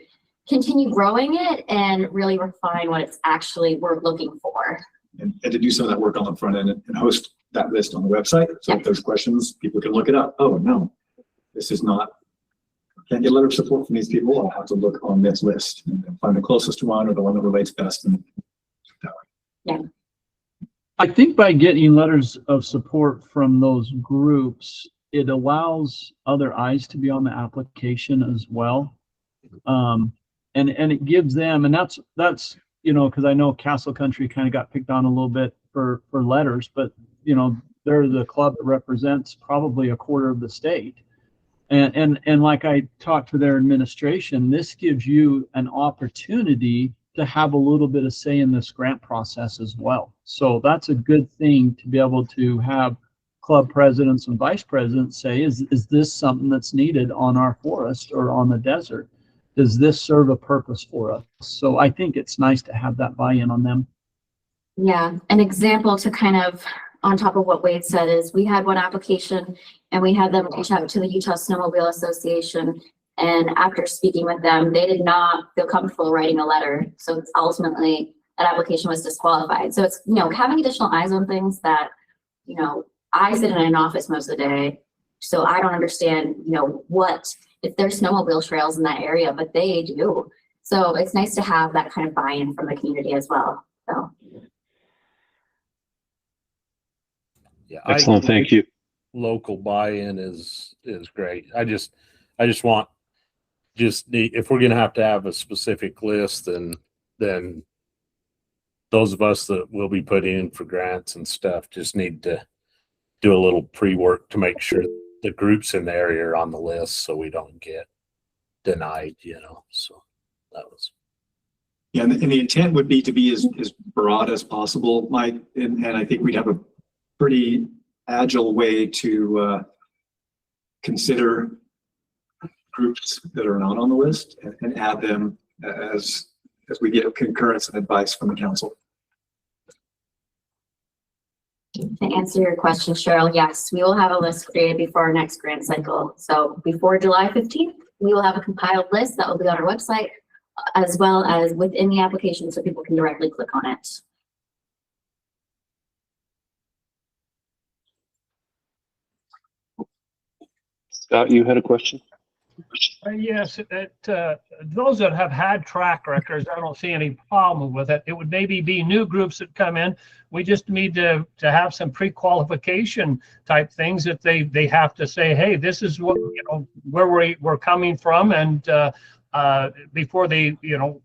continue growing it and really refine what it's actually we're looking for. And to do some of that work on the front end and host that list on the website. So if there's questions, people can look it up. Oh, no, this is not, I can't get a letter of support from these people. I'll have to look on this list and find the closest one or the one that relates best. And that way. Yeah. I think by getting letters of support from those groups, it allows other eyes to be on the application as well. And it gives them, and that's because I know Castle Country kind of got picked on a little bit for letters, but they're the club that represents probably a quarter of the state. And like I talked to their administration, this gives you an opportunity to have a little bit of say in this grant process as well. So that's a good thing to be able to have club presidents and vice presidents say, is this something that's needed on our forest or on the desert? Does this serve a purpose for us? So I think it's nice to have that buy-in on them. Yeah, an example to kind of on top of what Wade said is we had one application and we had them reach out to the Utah Snowmobile Association. And after speaking with them, they did not feel comfortable writing a letter. So it's ultimately that application was disqualified. So it's, having additional eyes on things that, I sit in an office most of the day. So I don't understand, if there's snowmobile trails in that area, but they do. So it's nice to have that kind of buy-in from the community as well. So. Yeah, excellent. Thank you. Local buy-in is great. I just want if we're going to have a specific list, then those of us that will be putting in for grants and stuff just need to do a little pre-work to make sure the groups in the area are on the list so we don't get denied, so that was. Yeah, and the intent would be to be as broad as possible, Mike, and I think we'd have a pretty agile way to consider groups that are not on the list and add them as we get concurrence and advice from the council. To answer your question, Cheryl, yes, we will have a list created before our next grant cycle. So before July 15th, we will have a compiled list that will be on our website as well as within the application so people can directly click on it. Scott, you had a question? Yes, those that have had track records, I don't see any problem with it. It would maybe be new groups that come in. We just need to have some pre-qualification type things that they have to say, hey, this is what where we're coming from, and before they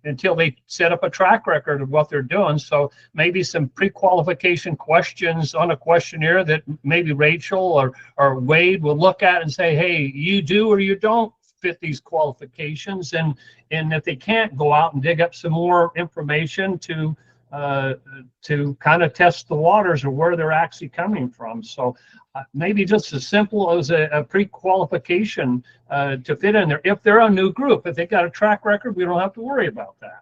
until they set up a track record of what they're doing. So maybe some pre-qualification questions on a questionnaire that maybe Rachel or Wade will look at and say, hey, you do or you don't fit these qualifications, and if they can't, go out and dig up some more information to kind of test the waters or where they're actually coming from. So maybe just as simple as a pre-qualification to fit in there. If they're a new group, if they got a track record, we don't have to worry about that.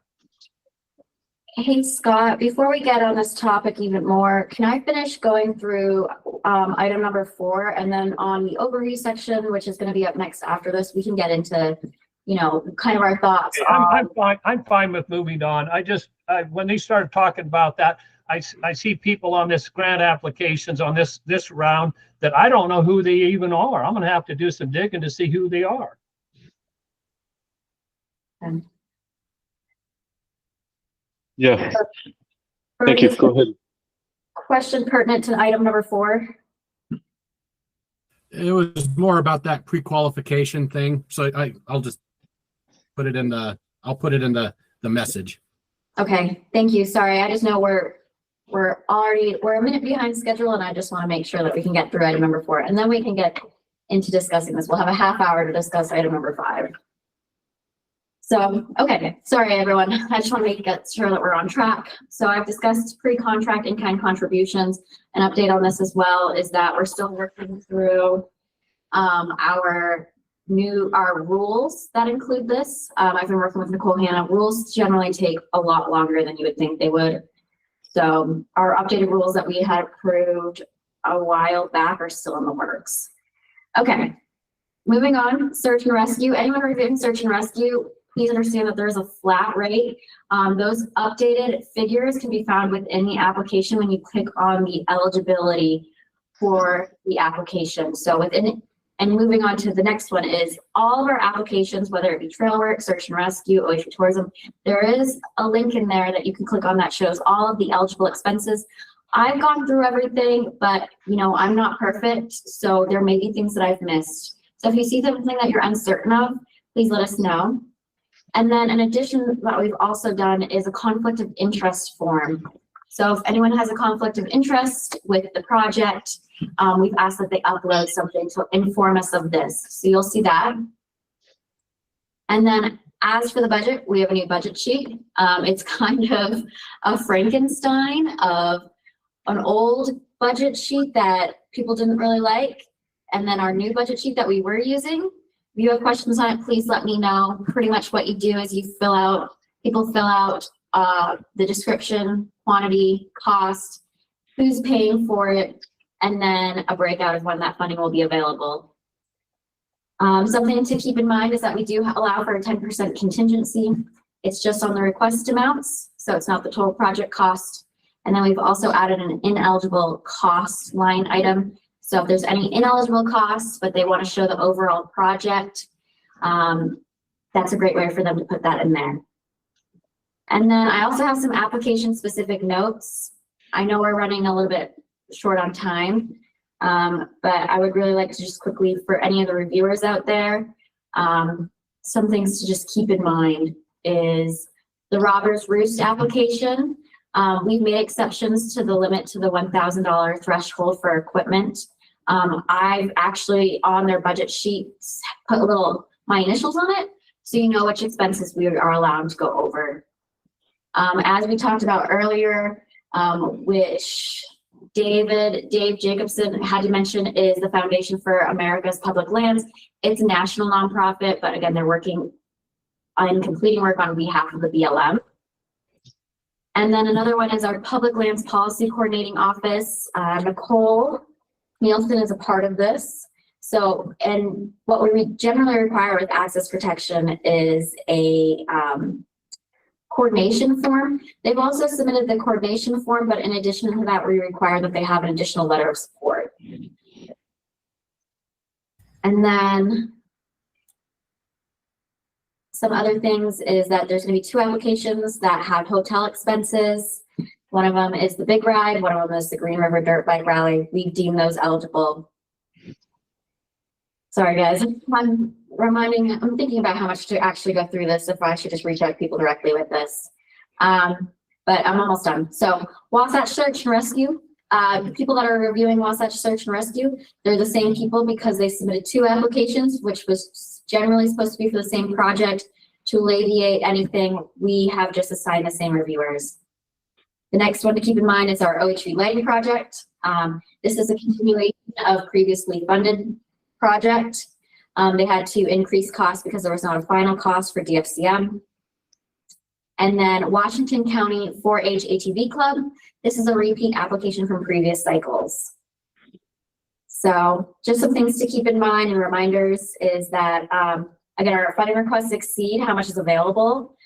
Hey, Scott, before we get on this topic even more, can I finish going through item number 4, and then on the overview section, which is going to be up next after this, we can get into you know, kind of our thoughts I'm fine. I'm fine with moving on. When they started talking about that, I see people on this grant applications on this round that I don't know who they even are. I'm going to have to do some digging to see who they are. Yeah. Thank you. Go ahead. Question pertinent to item number 4. It was more about that pre-qualification thing. So I'll just put it in the, the message. Okay, thank you. Sorry, I just know we're a minute behind schedule, and I just want to make sure that we can get through item number 4, and then we can get into discussing this. We'll have a half hour to discuss item number 5. So, okay, sorry everyone. I just want to get sure that we're on track. So I've discussed pre-contract in-kind contributions. An update on this as well is that we're still working through our rules that include this. I've been working with Nicole Hanna. Rules generally take a lot longer than you would think they would. So our updated rules that we had approved a while back are still in the works. Okay, moving on, search and rescue. Anyone reviewing search and rescue, please understand that there's a flat rate. Those updated figures can be found within the application when you click on the eligibility for the application. So within, and moving on to the next one is all of our applications, whether it be trail work, search and rescue, OHV tourism, there is a link in there that you can click on that shows all of the eligible expenses. I've gone through everything, but you know, I'm not perfect, so there may be things that I've missed. So if you see something that you're uncertain of, please let us know. And then in addition, what we've also done is a conflict of interest form. So if anyone has a conflict of interest with the project, we've asked that they upload something to inform us of this. So you'll see that. And then as for the budget, we have a new budget sheet. It's kind of a Frankenstein of an old budget sheet that people didn't really like, and then our new budget sheet that we were using. If you have questions on it, please let me know. Pretty much what you do is people fill out the description, quantity, cost, who's paying for it, and then a breakout of when that funding will be available. Something to keep in mind is that we do allow for a 10% contingency. It's just on the request amounts, so it's not the total project cost. And then we've also added an ineligible cost line item. So if there's any ineligible costs, but they want to show the overall project, that's a great way for them to put that in there. And then I also have some application specific notes. I know we're running a little bit short on time, but I would really like to just quickly, for any of the reviewers out there, some things to just keep in mind is the Robbers Roost application. We've made exceptions to the limit to the $1,000 threshold for equipment. I've actually on their budget sheets put my initials on it, so you know which expenses we are allowed to go over. As we talked about earlier, which Dave Jacobson had to mention, is the Foundation for America's Public Lands. It's a national nonprofit, but again, they're working on completing work on behalf of the BLM. And then another one is our Public Lands Policy Coordinating Office. Nicole Nielsen is a part of this. So, and what we generally require with access protection is a coordination form. They've also submitted the coordination form, but in addition to that, we require that they have an additional letter of support. And then some other things is that there's going to be 2 applications that have hotel expenses. One of them is the Big Ride, one of them is the Green River Dirt Bike Rally. We've deemed those eligible. Sorry guys, I'm thinking about how much to actually go through this, if I should just reach out to people directly with this. But I'm almost done. So Wasatch Search and Rescue, people that are reviewing Wasatch Search and Rescue, they're the same people because they submitted 2 applications, which was generally supposed to be for the same project. To alleviate anything, we have just assigned the same reviewers. The next one to keep in mind is our OHV lighting project. This is a continuation of previously funded project. They had to increase costs because there was not a final cost for DFCM. And then Washington County 4-H ATV Club. This is a repeat application from previous cycles. So just some things to keep in mind and reminders is that Again, our funding requests exceed how much is available.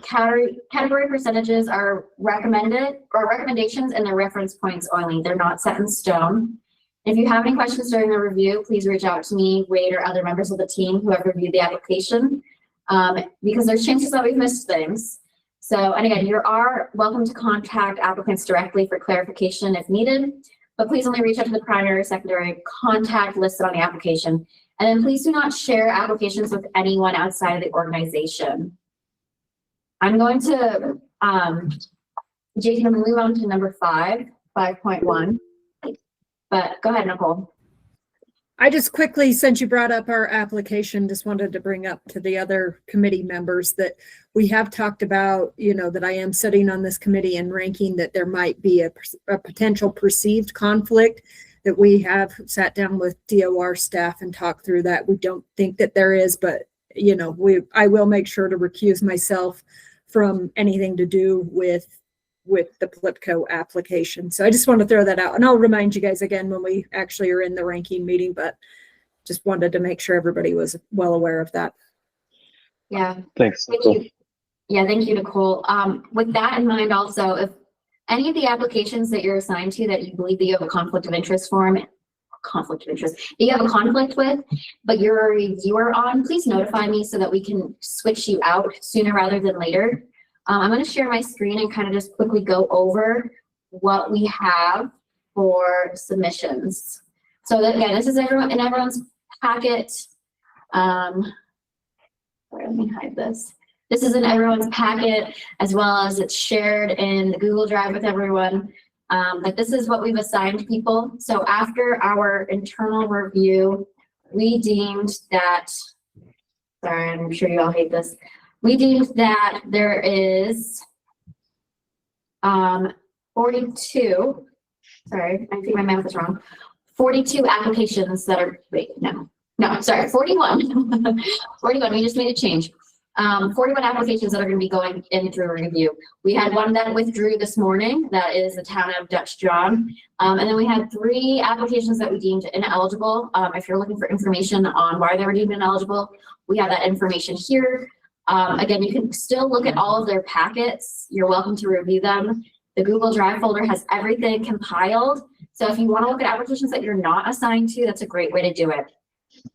Category percentages are recommended or recommendations and they're reference points only. They're not set in stone. If you have any questions during the review, please reach out to me, Wade, or other members of the team who have reviewed the application, because there's chances that we've missed things. So, and again, you are welcome to contact applicants directly for clarification if needed, but please only reach out to the primary or secondary contact listed on the application. And then please do not share applications with anyone outside of the organization. I'm going to, Jason, I'm going to move on to number 5.1, but go ahead, Nicole. I just quickly, since you brought up our application, just wanted to bring up to the other committee members that we have talked about, you know, that I am sitting on this committee and ranking that there might be a potential perceived conflict, that we have sat down with DOR staff and talked through that. We don't think that there is, but, you know, I will make sure to recuse myself from anything to do with the Flipco application. So I just want to throw that out, and I'll remind you guys again when we actually are in the ranking meeting, but just wanted to make sure everybody was well aware of that. Yeah. Thanks. Thank you. Yeah, thank you, Nicole. With that in mind, also, if any of the applications that you're assigned to that you believe that you have a conflict of interest you have a conflict with, but you're a reviewer on, please notify me so that we can switch you out sooner rather than later. I'm going to share my screen and kind of just quickly go over what we have for submissions. So that, again, this is everyone's packet. Sorry, let me hide this. This is in everyone's packet, as well as it's shared in the Google Drive with everyone. But this is what we've assigned people. So after our internal review, we deemed that, sorry, I'm sure you all hate this. We deemed that there is 42, sorry, I think my math is wrong, 42 applications that are, wait, no, sorry, 41. 41, we just made a change. 41 applications that are going to be going in through a review. We had one that withdrew this morning, that is the town of Dutch John. And then we had 3 applications that we deemed ineligible. If you're looking for information on why they were deemed ineligible, we have that information here. Again, you can still look at all of their packets. You're welcome to review them. The Google Drive folder has everything compiled. So if you want to look at applications that you're not assigned to, that's a great way to do it.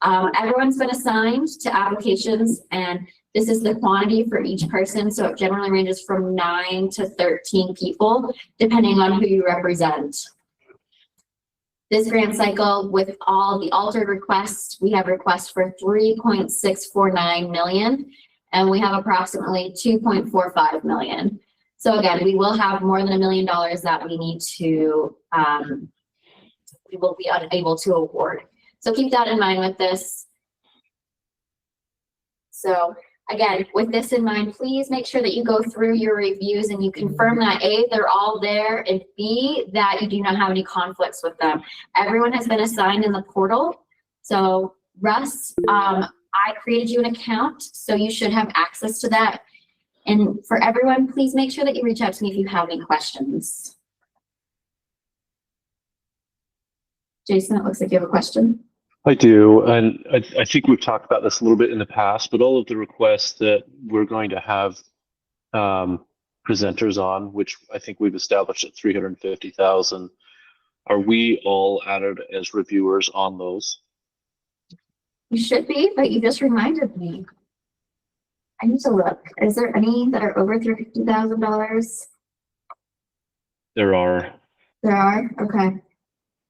Everyone's been assigned to applications, and this is the quantity for each person. So it generally ranges from 9 to 13 people, depending on who you represent. This grant cycle, with all the altered requests, we have requests for $3.649 million, and we have approximately $2.45 million. So again, we will have more than $1 million that we need to, we will be unable to award. So keep that in mind with this. So again, with this in mind, please make sure that you go through your reviews and you confirm that A, they're all there, and B, that you do not have any conflicts with them. Everyone has been assigned in the portal. So Russ, I created you an account, so you should have access to that. And for everyone, please make sure that you reach out to me if you have any questions. Jason, it looks like you have a question. I do, and I think we've talked about this a little bit in the past, but all of the requests that we're going to have presenters on, which I think we've established at 350,000, are we all added as reviewers on those? You should be, but you just reminded me. I need to look. Is there any that are over $350,000? There are. There are? Okay.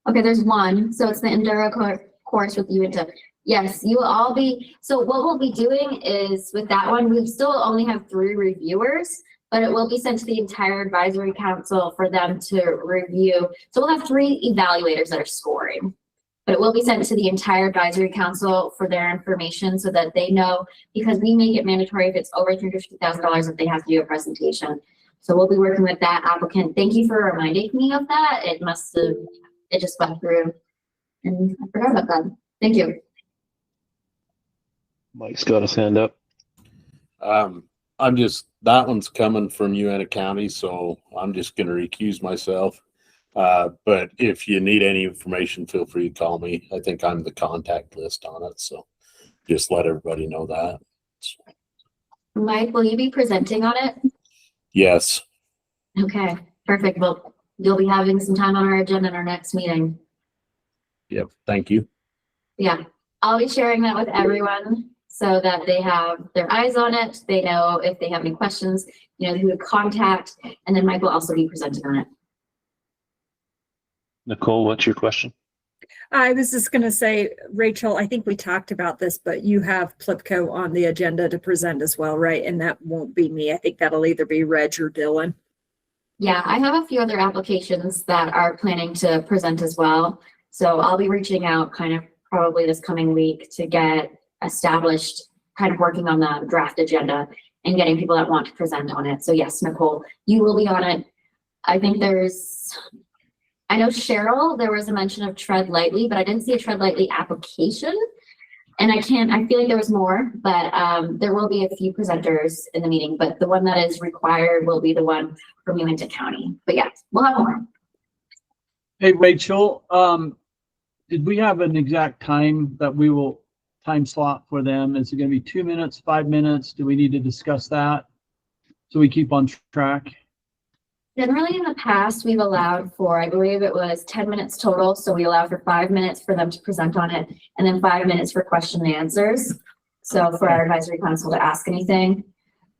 Okay, there's one. So it's the Enduro course with you and Doug. Yes, you will all be. So what we'll be doing is with that one, we still only have 3 reviewers, but it will be sent to the entire advisory council for them to review. So we'll have 3 evaluators that are scoring, but it will be sent to the entire advisory council for their information so that they know, because we make it mandatory if it's over $350,000 that they have to do a presentation. So we'll be working with that applicant. Thank you for reminding me of that. It just went through and I forgot about that. Thank you. Mike's got his hand up. That one's coming from Uena County, so I'm just going to recuse myself. But if you need any information, feel free to call me. I think I'm the contact list on it. So just let everybody know that. Mike, will you be presenting on it? Yes. Okay, perfect. Well, you'll be having some time on our agenda in our next meeting. Yep. Thank you. Yeah, I'll be sharing that with everyone so that they have their eyes on it. They know if they have any questions, you know, who to contact, and then Mike will also be presenting on it. Nicole, what's your question? I was just going to say, Rachel, I think we talked about this, but you have Plipco on the agenda to present as well, right? And that won't be me. I think that'll either be Reg or Dylan. Yeah, I have a few other applications that are planning to present as well. So I'll be reaching out kind of probably this coming week to get established, kind of working on the draft agenda and getting people that want to present on it. So yes, Nicole, you will be on it. I think I know Cheryl, there was a mention of Tread Lightly, but I didn't see a Tread Lightly application. And I feel like there was more, but there will be a few presenters in the meeting, but the one that is required will be the one from Uinta County. But yeah, we'll have more. Hey, Rachel, did we have an exact time that we will time slot for them? Is it going to be 2 minutes, 5 minutes? Do we need to discuss that so we keep on track? Generally in the past, we've allowed for, I believe it was 10 minutes total. So we allow for 5 minutes for them to present on it and then 5 minutes for question and answers. So for our advisory council to ask anything,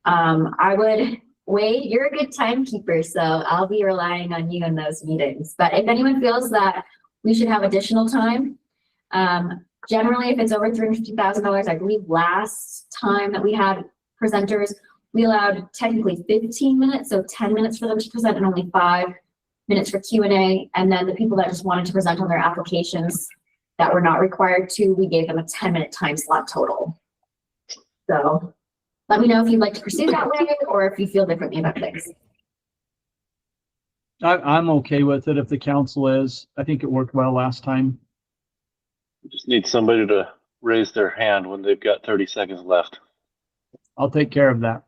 I would wait. You're a good timekeeper, so I'll be relying on you in those meetings. But if anyone feels that we should have additional time, generally if it's over $350,000, I believe last time that we had presenters, we allowed technically 15 minutes, so 10 minutes for them to present and only 5 minutes for Q&A. And then the people that just wanted to present on their applications that were not required to, we gave them a 10-minute time slot total. So let me know if you'd like to pursue that way or if you feel differently about things. I'm okay with it if the council is. I think it worked well last time. We just need somebody to raise their hand when they've got 30 seconds left. I'll take care of that.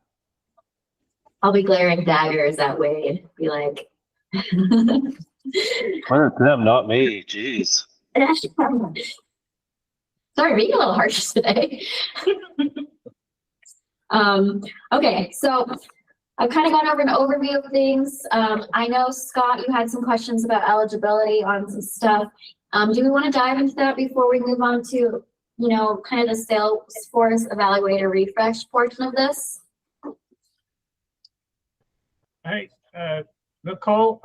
I'll be glaring daggers at Wade and be like, Why them, not me? Jeez. Sorry, being a little harsh today. Okay, so I've kind of gone over an overview of things. I know, Scott, you had some questions about eligibility on some stuff. Do we want to dive into that before we move on to, you know, kind of the Salesforce Evaluator refresh portion of this? Hey, Nicole,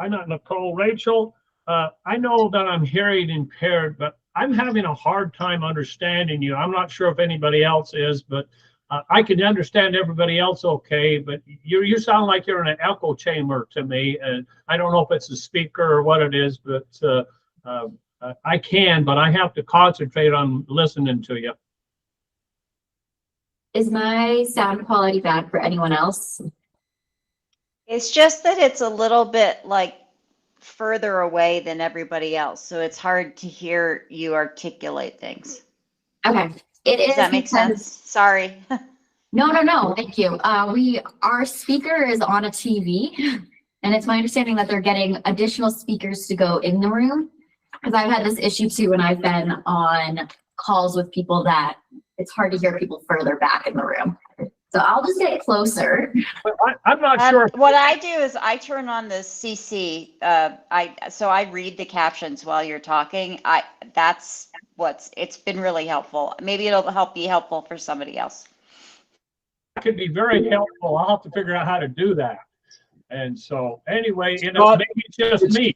Rachel, I know that I'm hearing impaired, but I'm having a hard time understanding you. I'm not sure if anybody else is, but I can understand everybody else okay, but you sound like you're in an echo chamber to me. And I don't know if it's a speaker or what it is, but I can, but I have to concentrate on listening to you. Is my sound quality bad for anyone else? It's just that it's a little bit like further away than everybody else. So it's hard to hear you articulate things. Okay. Does that make sense? Sorry. No. Thank you. Our speaker is on a TV, and it's my understanding that they're getting additional speakers to go in the room. Because I've had this issue too when I've been on calls with people that it's hard to hear people further back in the room. So I'll just get closer. I'm not sure. What I do is I turn on the CC. So I read the captions while you're talking. It's been really helpful. Maybe it'll be helpful for somebody else. That could be very helpful. I'll have to figure out how to do that. And so anyway, you know, maybe it's just me.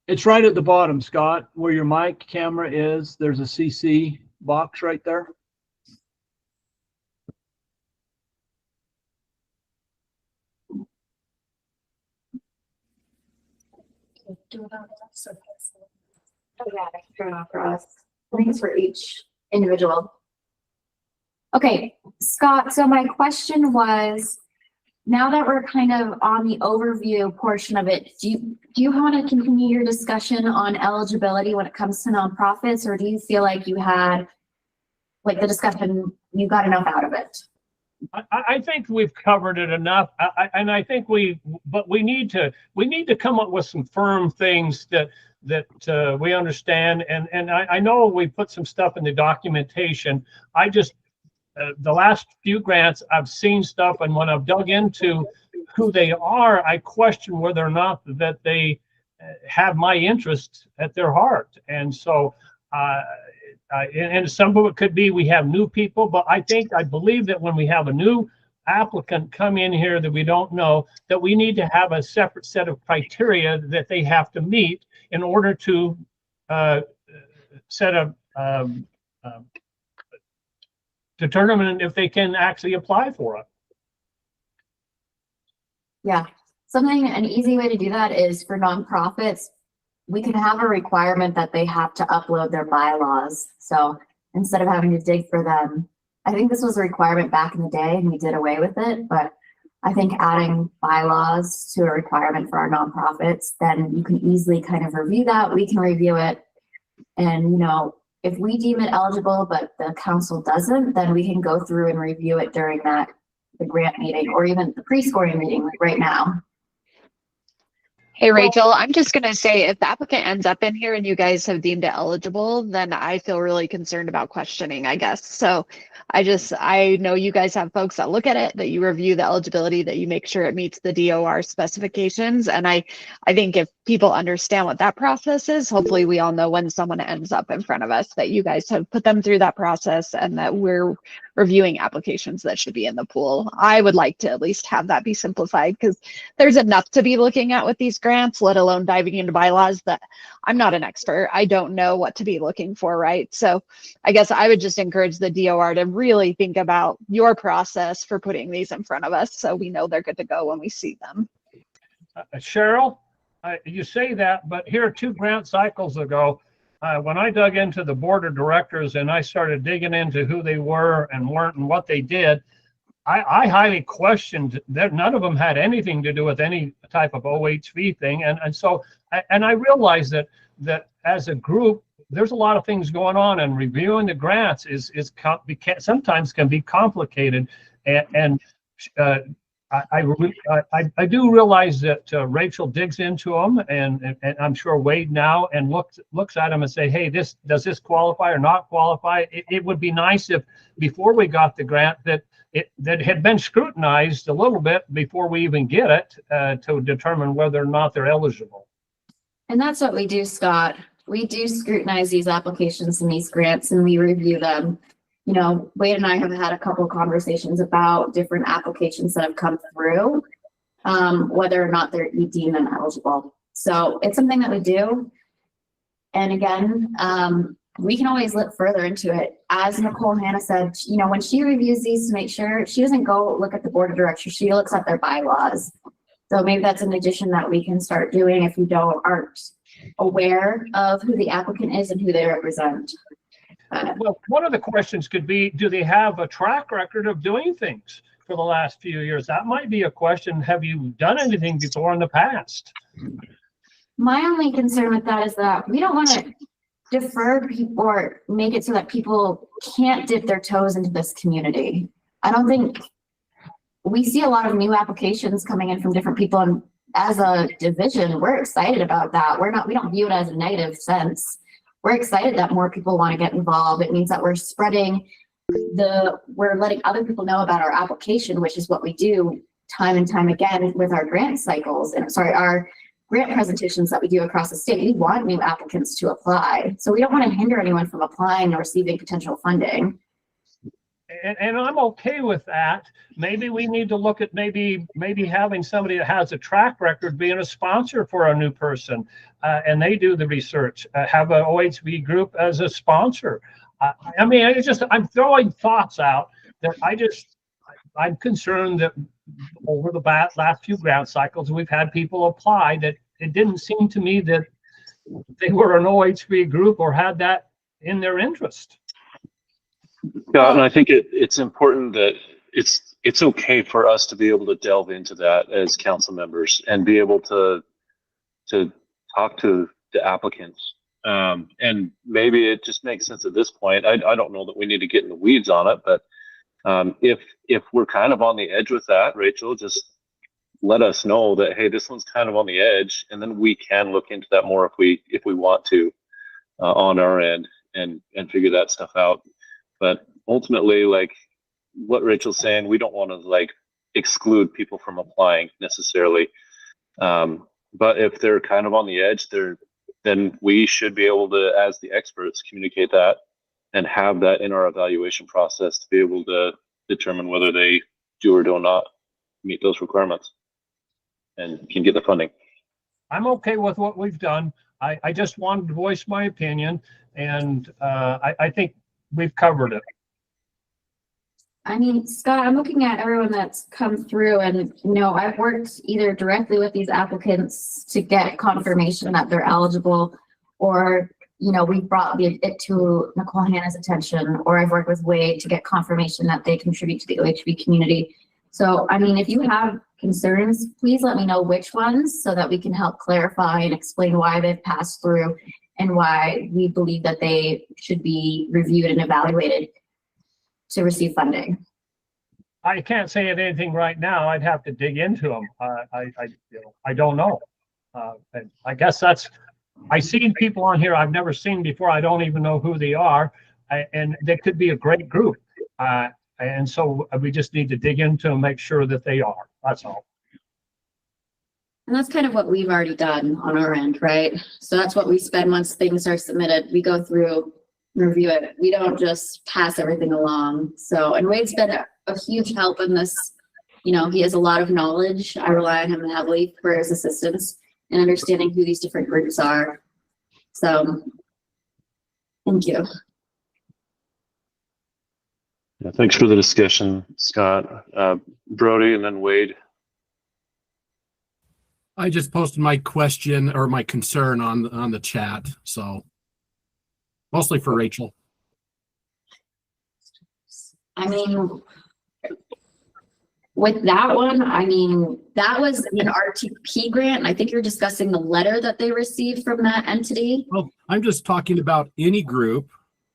It's right at the bottom, Scott, where your mic camera is. There's a CC box right there. Oh yeah, I can turn it off for us. Thanks for each individual. Okay, Scott, so my question was, now that we're kind of on the overview portion of it, do you want to continue your discussion on eligibility when it comes to nonprofits, or do you feel like you had, like the discussion, you got enough out of it? I think we've covered it enough. And I think but we need to come up with some firm things that we understand. And I know we put some stuff in the documentation. I just, the last few grants, I've seen stuff, and when I've dug into who they are, I question whether or not that they have my interest at their heart. And so, and some of it could be we have new people, but I believe that when we have a new applicant come in here that we don't know, that we need to have a separate set of criteria that they have to meet in order to set a determine if they can actually apply for it. Yeah, an easy way to do that is for nonprofits, we can have a requirement that they have to upload their bylaws. So instead of having to dig for them, I think this was a requirement back in the day and we did away with it, but I think adding bylaws to a requirement for our nonprofits, then you can easily kind of review that. We can review it. And, you know, if we deem it eligible, but the council doesn't, then we can go through and review it during the grant meeting or even the pre-scoring meeting like right now. Hey, Rachel, I'm just going to say if the applicant ends up in here and you guys have deemed it eligible, then I feel really concerned about questioning, I guess. So I know you guys have folks that look at it, that you review the eligibility, that you make sure it meets the DOR specifications. And I think if people understand what that process is, hopefully we all know when someone ends up in front of us that you guys have put them through that process and that we're reviewing applications that should be in the pool. I would like to at least have that be simplified because there's enough to be looking at with these grants, let alone diving into bylaws that I'm not an expert. I don't know what to be looking for, right? So I guess I would just encourage the DOR to really think about your process for putting these in front of us so we know they're good to go when we see them. Cheryl, you say that, but here 2 grant cycles ago, when I dug into the board of directors and I started digging into who they were and weren't and what they did, I highly questioned that none of them had anything to do with any type of OHV thing. And so I realized that as a group, there's a lot of things going on, and reviewing the grants sometimes can be complicated. And I do realize that Rachel digs into them, and I'm sure Wade now, and looks at them and say, hey, does this qualify or not qualify? It would be nice if before we got the grant that had been scrutinized a little bit before we even get it to determine whether or not they're eligible. And that's what we do, Scott. We do scrutinize these applications and these grants, and we review them. You know, Wade and I have had a couple of conversations about different applications that have come through, whether or not we deem them eligible. So it's something that we do. And again, we can always look further into it. As Nicole Hanna said, you know, when she reviews these to make sure, she doesn't go look at the board of directors, she looks at their bylaws. So maybe that's an addition that we can start doing if you aren't aware of who the applicant is and who they represent. Well, one of the questions could be, do they have a track record of doing things for the last few years? That might be a question. Have you done anything before in the past? My only concern with that is that we don't want to defer people or make it so that people can't dip their toes into this community. I don't think we see a lot of new applications coming in from different people, and as a division, we're excited about that. We don't view it as a negative sense. We're excited that more people want to get involved. It means that we're we're letting other people know about our application, which is what we do time and time again with our grant cycles and our grant presentations that we do across the state. We want new applicants to apply. So we don't want to hinder anyone from applying or receiving potential funding. And I'm okay with that. Maybe we need to look at maybe having somebody that has a track record being a sponsor for a new person, and they do the research. Have an OHV group as a sponsor. I mean, I'm throwing thoughts out that I'm concerned that over the last few grant cycles, we've had people apply that it didn't seem to me that they were an OHV group or had that in their interest. Yeah, and I think it's important that it's okay for us to be able to delve into that as council members and be able to talk to the applicants. And maybe it just makes sense at this point. I don't know that we need to get in the weeds on it, but If we're kind of on the edge with that, Rachel, just let us know that, hey, this one's kind of on the edge, and then we can look into that more if we want to on our end and figure that stuff out. But ultimately, like what Rachel's saying, we don't want to like exclude people from applying necessarily. But if they're kind of on the edge, then we should be able to, as the experts, communicate that and have that in our evaluation process to be able to determine whether they do or do not meet those requirements and can get the funding. I'm okay with what we've done. I just wanted to voice my opinion, and I think we've covered it. I mean, Scott, I'm looking at everyone that's come through, and I've worked either directly with these applicants to get confirmation that they're eligible, or we brought it to Nicole Hannah's attention, or I've worked with Wade to get confirmation that they contribute to the OHV community. So, I mean, if you have concerns, please let me know which ones so that we can help clarify and explain why they've passed through and why we believe that they should be reviewed and evaluated to receive funding. I can't say anything right now. I'd have to dig into them. I don't know. I guess I've seen people on here I've never seen before. I don't even know who they are, and they could be a great group. And so we just need to dig into and make sure that they are. That's all. And that's kind of what we've already done on our end, right? So that's what we spend once things are submitted. We go through, review it. We don't just pass everything along. So, and Wade's been a huge help in this. He has a lot of knowledge. I rely on him heavily for his assistance and understanding who these different groups are. So, thank you. Yeah, thanks for the discussion, Scott. Brody, and then Wade. I just posted my question or my concern on the chat, so mostly for Rachel. I mean, with that one, that was an RTP grant. And I think you're discussing the letter that they received from that entity. Well, I'm just talking about any group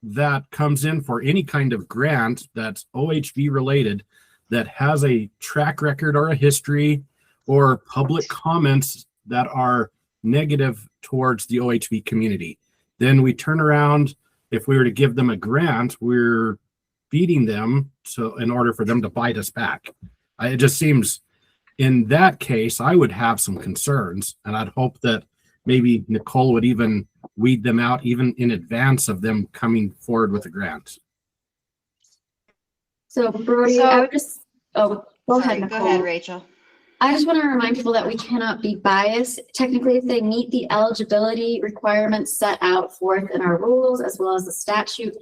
that comes in for any kind of grant that's OHV related, that has a track record or a history or public comments that are negative towards the OHV community. Then we turn around, if we were to give them a grant, we're feeding them in order for them to bite us back. It just seems in that case, I would have some concerns, and I'd hope that maybe Nicole would even weed them out even in advance of them coming forward with a grant. So Brody, I would just, go ahead, Nicole. Go ahead, Rachel. I just want to remind people that we cannot be biased. Technically, if they meet the eligibility requirements set out forth in our rules as well as the statute,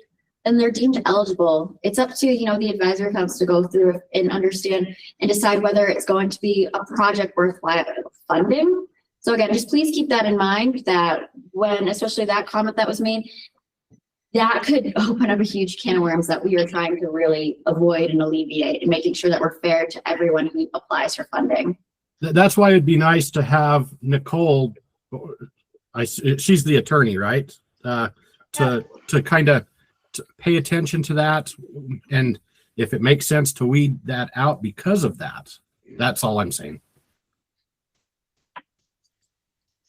then they're deemed eligible. It's up to, the advisory council to go through and understand and decide whether it's going to be a project worthwhile funding. So again, just please keep that in mind, that when, especially that comment that was made, that could open up a huge can of worms that we are trying to really avoid and alleviate, and making sure that we're fair to everyone who applies for funding. That's why it'd be nice to have Nicole, she's the attorney, right? To kind of pay attention to that. And if it makes sense to weed that out because of that, that's all I'm saying.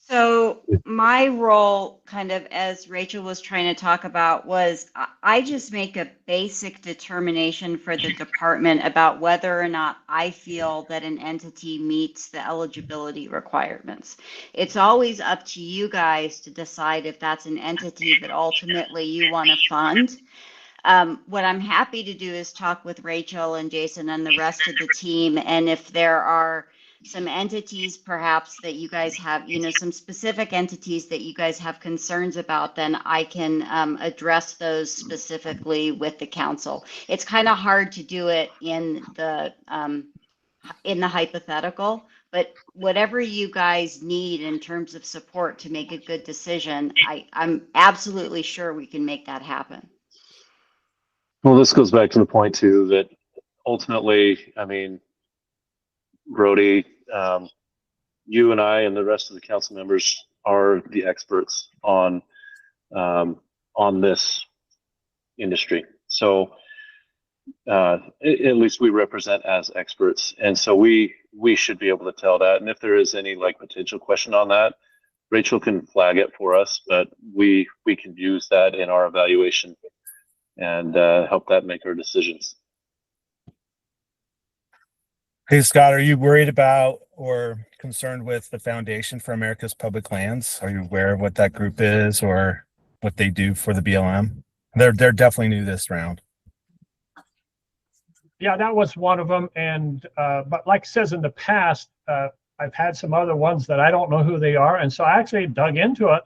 So my role, kind of as Rachel was trying to talk about, was I just make a basic determination for the department about whether or not I feel that an entity meets the eligibility requirements. It's always up to you guys to decide if that's an entity that ultimately you want to fund. What I'm happy to do is talk with Rachel and Jason and the rest of the team, and if there are some entities perhaps that you guys have, some specific entities that you guys have concerns about, then I can address those specifically with the council. It's kind of hard to do it in the hypothetical, but whatever you guys need in terms of support to make a good decision, I'm absolutely sure we can make that happen. Well, this goes back to the point too, that ultimately, Brody, you and I and the rest of the council members are the experts on this industry. So at least we represent as experts. And so we should be able to tell that. And if there is any like potential question on that, Rachel can flag it for us, but we can use that in our evaluation and help that make our decisions. Hey, Scott, are you worried about or concerned with the Foundation for America's Public Lands? Are you aware of what that group is or what they do for the BLM? They're definitely new this round. Yeah, that was one of them. And but like it says in the past, I've had some other ones that I don't know who they are. And so I actually dug into it,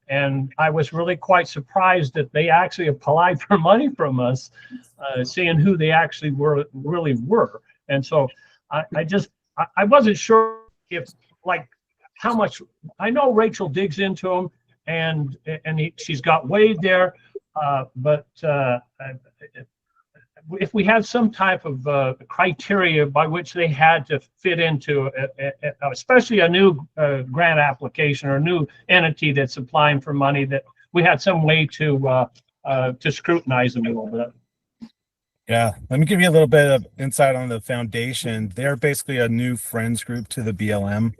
and I was really quite surprised that they actually applied for money from us, seeing who they actually really were. And so I wasn't sure if, like, how much. I know Rachel digs into them, and she's got Wade there, but if we had some type of criteria by which they had to fit into, especially a new grant application or a new entity that's applying for money, that we had some way to scrutinize them a little bit. Yeah, let me give you a little bit of insight on the foundation. They're basically a new friends group to the BLM.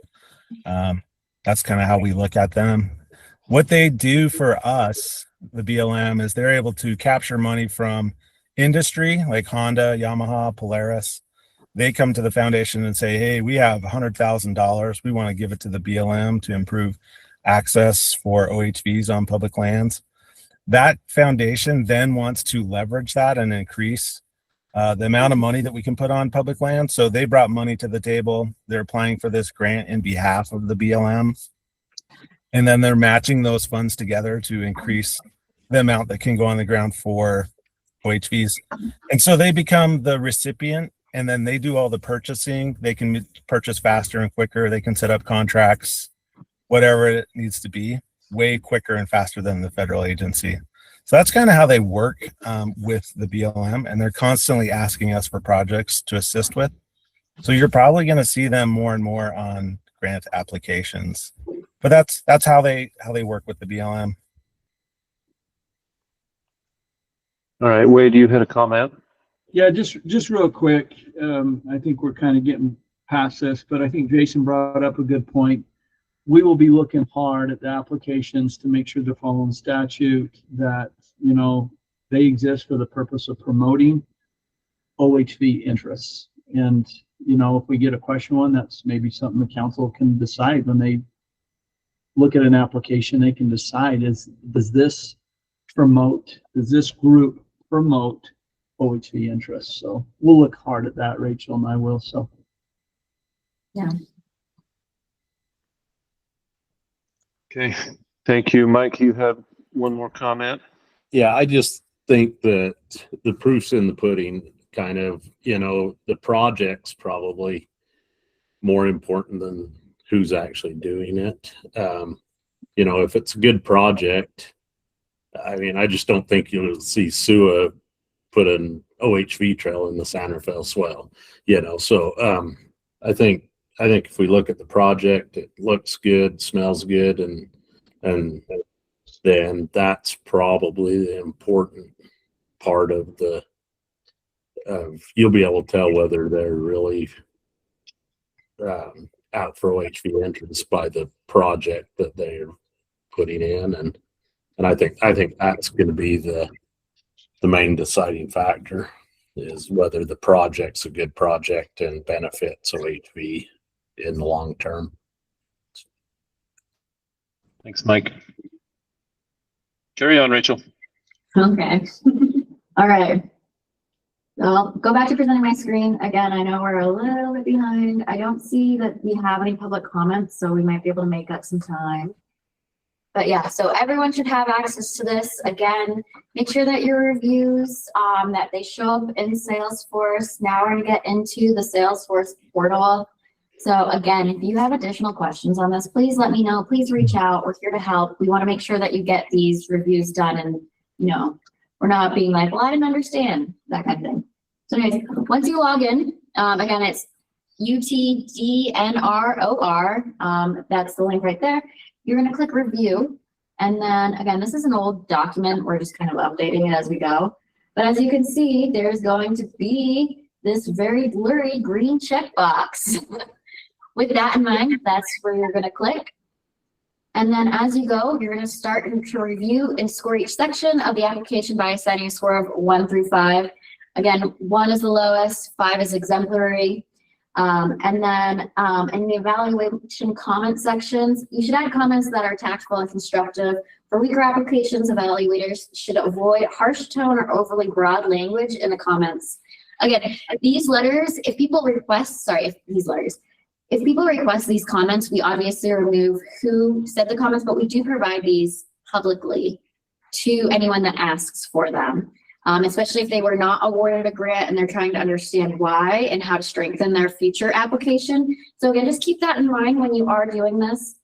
That's kind of how we look at them. What they do for us, the BLM, is they're able to capture money from industry like Honda, Yamaha, Polaris. They come to the foundation and say, hey, we have $100,000. We want to give it to the BLM to improve access for OHVs on public lands. That foundation then wants to leverage that and increase the amount of money that we can put on public land. So they brought money to the table. They're applying for this grant in behalf of the BLM. And then they're matching those funds together to increase the amount that can go on the ground for OHVs. And so they become the recipient, and then they do all the purchasing. They can purchase faster and quicker. They can set up contracts, whatever it needs to be, way quicker and faster than the federal agency. So that's kind of how they work with the BLM, and they're constantly asking us for projects to assist with. So you're probably going to see them more and more on grant applications. But that's how they work with the BLM. All right, Wade, you had a comment? Yeah, just real quick. I think we're kind of getting past this, but I think Jason brought up a good point. We will be looking hard at the applications to make sure they're following statute, that, you know, they exist for the purpose of promoting OHV interests. And, you know, if we get a question one, that's maybe something the council can decide when they look at an application. They can decide, does this group promote OHV interests? So we'll look hard at that, Rachel and I will. So yeah. Okay, thank you. Mike, you have one more comment? Yeah, I just think that the proof's in the pudding, kind of. You know, the project's probably more important than who's actually doing it. You know, if it's a good project, I mean, I just don't think you'll see SUA put an OHV trail in the San Rafael swell, you know. So I think if we look at the project, it looks good, smells good, and then that's probably the important part of the you'll be able to tell whether they're really out for OHV entrance by the project that they're putting in, and I think that's going to be the main deciding factor, is whether the project's a good project and benefits OHV in the long term. Thanks, Mike. Carry on, Rachel. Okay. All right. I'll go back to presenting my screen. Again, I know we're a little bit behind. I don't see that we have any public comments, so we might be able to make up some time. But yeah, so everyone should have access to this. Again, make sure that your reviews, that they show up in Salesforce. Now we're going to get into the Salesforce portal. So again, if you have additional questions on this, please let me know. Please reach out. We're here to help. We want to make sure that you get these reviews done, and, you know, we're not being like, well, I didn't understand, that kind of thing. So anyways, once you log in, again, it's UTDNROR. That's the link right there. You're going to click review. And then again, this is an old document. We're just kind of updating it as we go. But as you can see, there's going to be this very blurry green checkbox. With that in mind, that's where you're going to click. And then as you go, you're going to start to review and score each section of the application by assigning a score of 1 through 5. Again, 1 is the lowest, 5 is exemplary. And then in the evaluation comment sections, you should add comments that are tactful and constructive. For weaker applications, evaluators should avoid harsh tone or overly broad language in the comments. Again, these letters, if people request these comments, we obviously remove who said the comments, but we do provide these publicly to anyone that asks for them. Especially if they were not awarded a grant and they're trying to understand why and how to strengthen their future application. So again, just keep that in mind when you are doing this.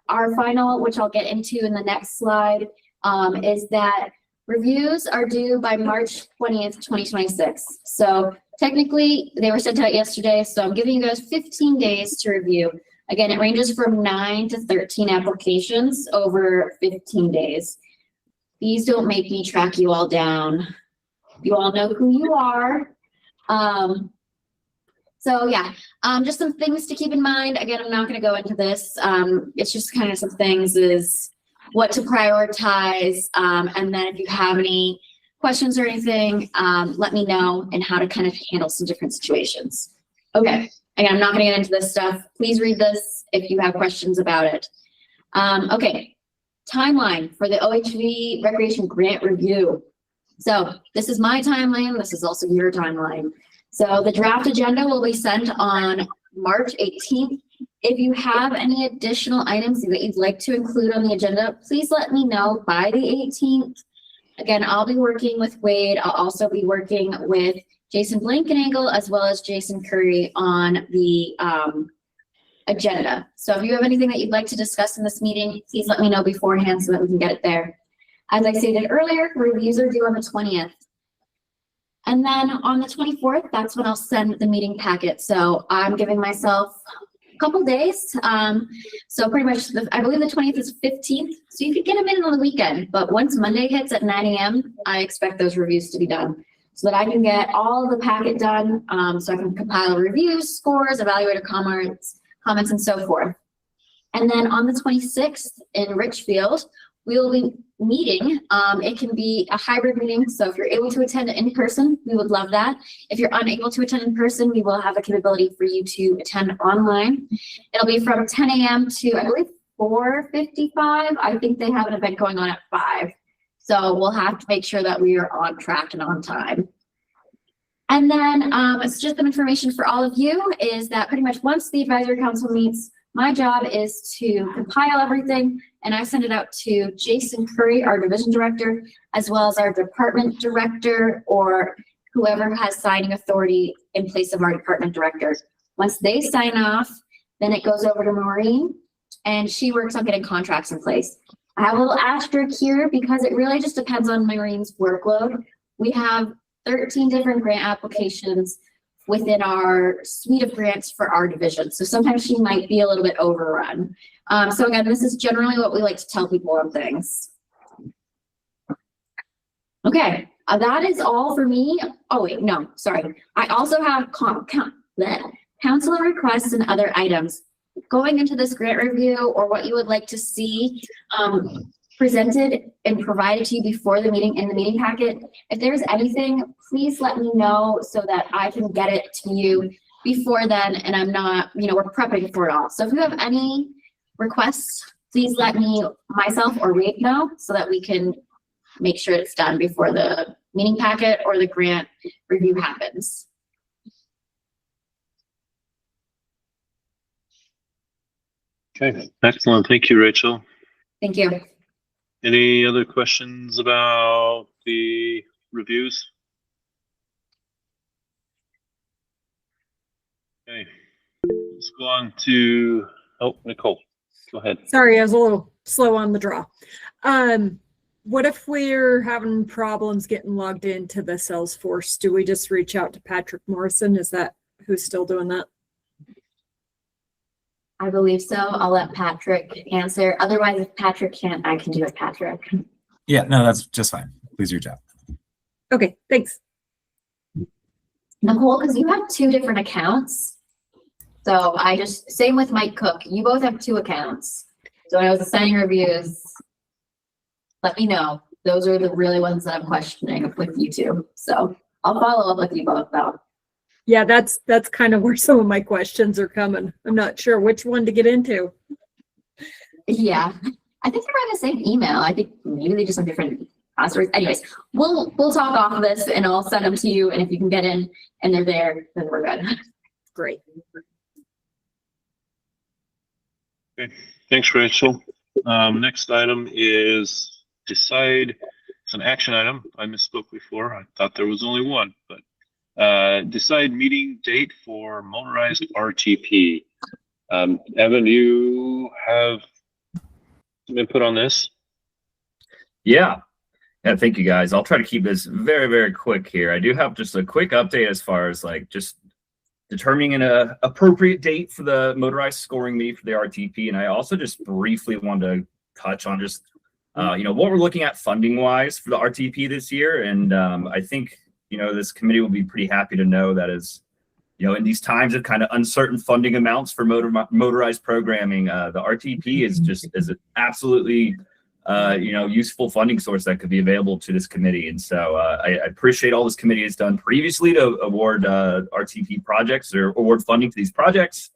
Our final, which I'll get into in the next slide, is that reviews are due by March 20th, 2026. So technically they were sent out yesterday, so I'm giving you guys 15 days to review. Again, it ranges from 9 to 13 applications over 15 days. Please don't make me track you all down. You all know who you are. So yeah, just some things to keep in mind. Again, I'm not going to go into this. It's just kind of some things is what to prioritize. And then if you have any questions or anything, let me know and how to kind of handle some different situations. Okay, again, I'm not going to get into this stuff. Please read this if you have questions about it. Okay. Timeline for the OHV Recreation Grant Review. So this is my timeline. This is also your timeline. So the draft agenda will be sent on March 18th. If you have any additional items that you'd like to include on the agenda, please let me know by the 18th. Again, I'll be working with Wade. I'll also be working with Jason Blankenagel as well as Jason Curry on the agenda. So if you have anything that you'd like to discuss in this meeting, please let me know beforehand so that we can get it there. As I stated earlier, reviews are due on the 20th. And then on the 24th, that's when I'll send the meeting packet. So I'm giving myself a couple days. So pretty much, I believe the 20th is 15th. So you could get them in on the weekend. But once Monday hits at 9 a.m., I expect those reviews to be done so that I can get all the packet done. So I can compile reviews, scores, evaluator comments, and so forth. And then on the 26th in Richfield, we will be meeting. It can be a hybrid meeting. So if you're able to attend in person, we would love that. If you're unable to attend in person, we will have the capability for you to attend online. It'll be from 10 a.m. to, I believe, 4:55. I think they have an event going on at 5. So we'll have to make sure that we are on track and on time. And then it's just some information for all of you is that pretty much once the advisory council meets, my job is to compile everything and I send it out to Jason Curry, our division director, as well as our department director or whoever has signing authority in place of our department director. Once they sign off, then it goes over to Maureen and she works on getting contracts in place. I have a little asterisk here because it really just depends on Maureen's workload. We have 13 different grant applications within our suite of grants for our division. So sometimes she might be a little bit overrun. So again, this is generally what we like to tell people on things. Okay, that is all for me. Oh wait, no, sorry. I also have council requests and other items. Going into this grant review or what you would like to see presented and provided to you before the meeting in the meeting packet. If there's anything, please let me know so that I can get it to you before then and I'm not, we're prepping for it all. So if you have any requests, please let me, myself or Wade know so that we can make sure it's done before the meeting packet or the grant review happens. Okay, excellent. Thank you, Rachel. Thank you. Any other questions about the reviews? Okay, let's go on to, Nicole, go ahead. Sorry, I was a little slow on the draw. What if we're having problems getting logged into the Salesforce? Do we just reach out to Patrick Morrison? Is that who's still doing that? I believe so. I'll let Patrick answer. Otherwise, if Patrick can't, I can do it, Patrick. Yeah, no, that's just fine. Please reach out. Okay, thanks. Nicole, because you have 2 different accounts. So same with Mike Cook. You both have 2 accounts. So when I was assigning reviews, let me know. Those are the really ones that I'm questioning with you 2. So I'll follow up with you both though. Yeah, that's kind of where some of my questions are coming. I'm not sure which one to get into. Yeah, I think they're on the same email. I think maybe they just have different passwords. Anyways, we'll talk off of this and I'll send them to you. And if you can get in and they're there, then we're good. Great. Okay. Thanks, Rachel. Next item is decide. It's an action item. I misspoke before. I thought there was only one, but decide meeting date for motorized RTP. Evan, do you have some input on this? Yeah, thank you guys. I'll try to keep this very, very quick here. I do have just a quick update as far as like just determining an appropriate date for the motorized scoring meet for the RTP. And I also just briefly wanted to touch on just, what we're looking at funding wise for the RTP this year. And I think, this committee will be pretty happy to know that is, in these times of kind of uncertain funding amounts for motorized programming, the RTP is an absolutely, useful funding source that could be available to this committee. And so I appreciate all this committee has done previously to award RTP projects or award funding to these projects.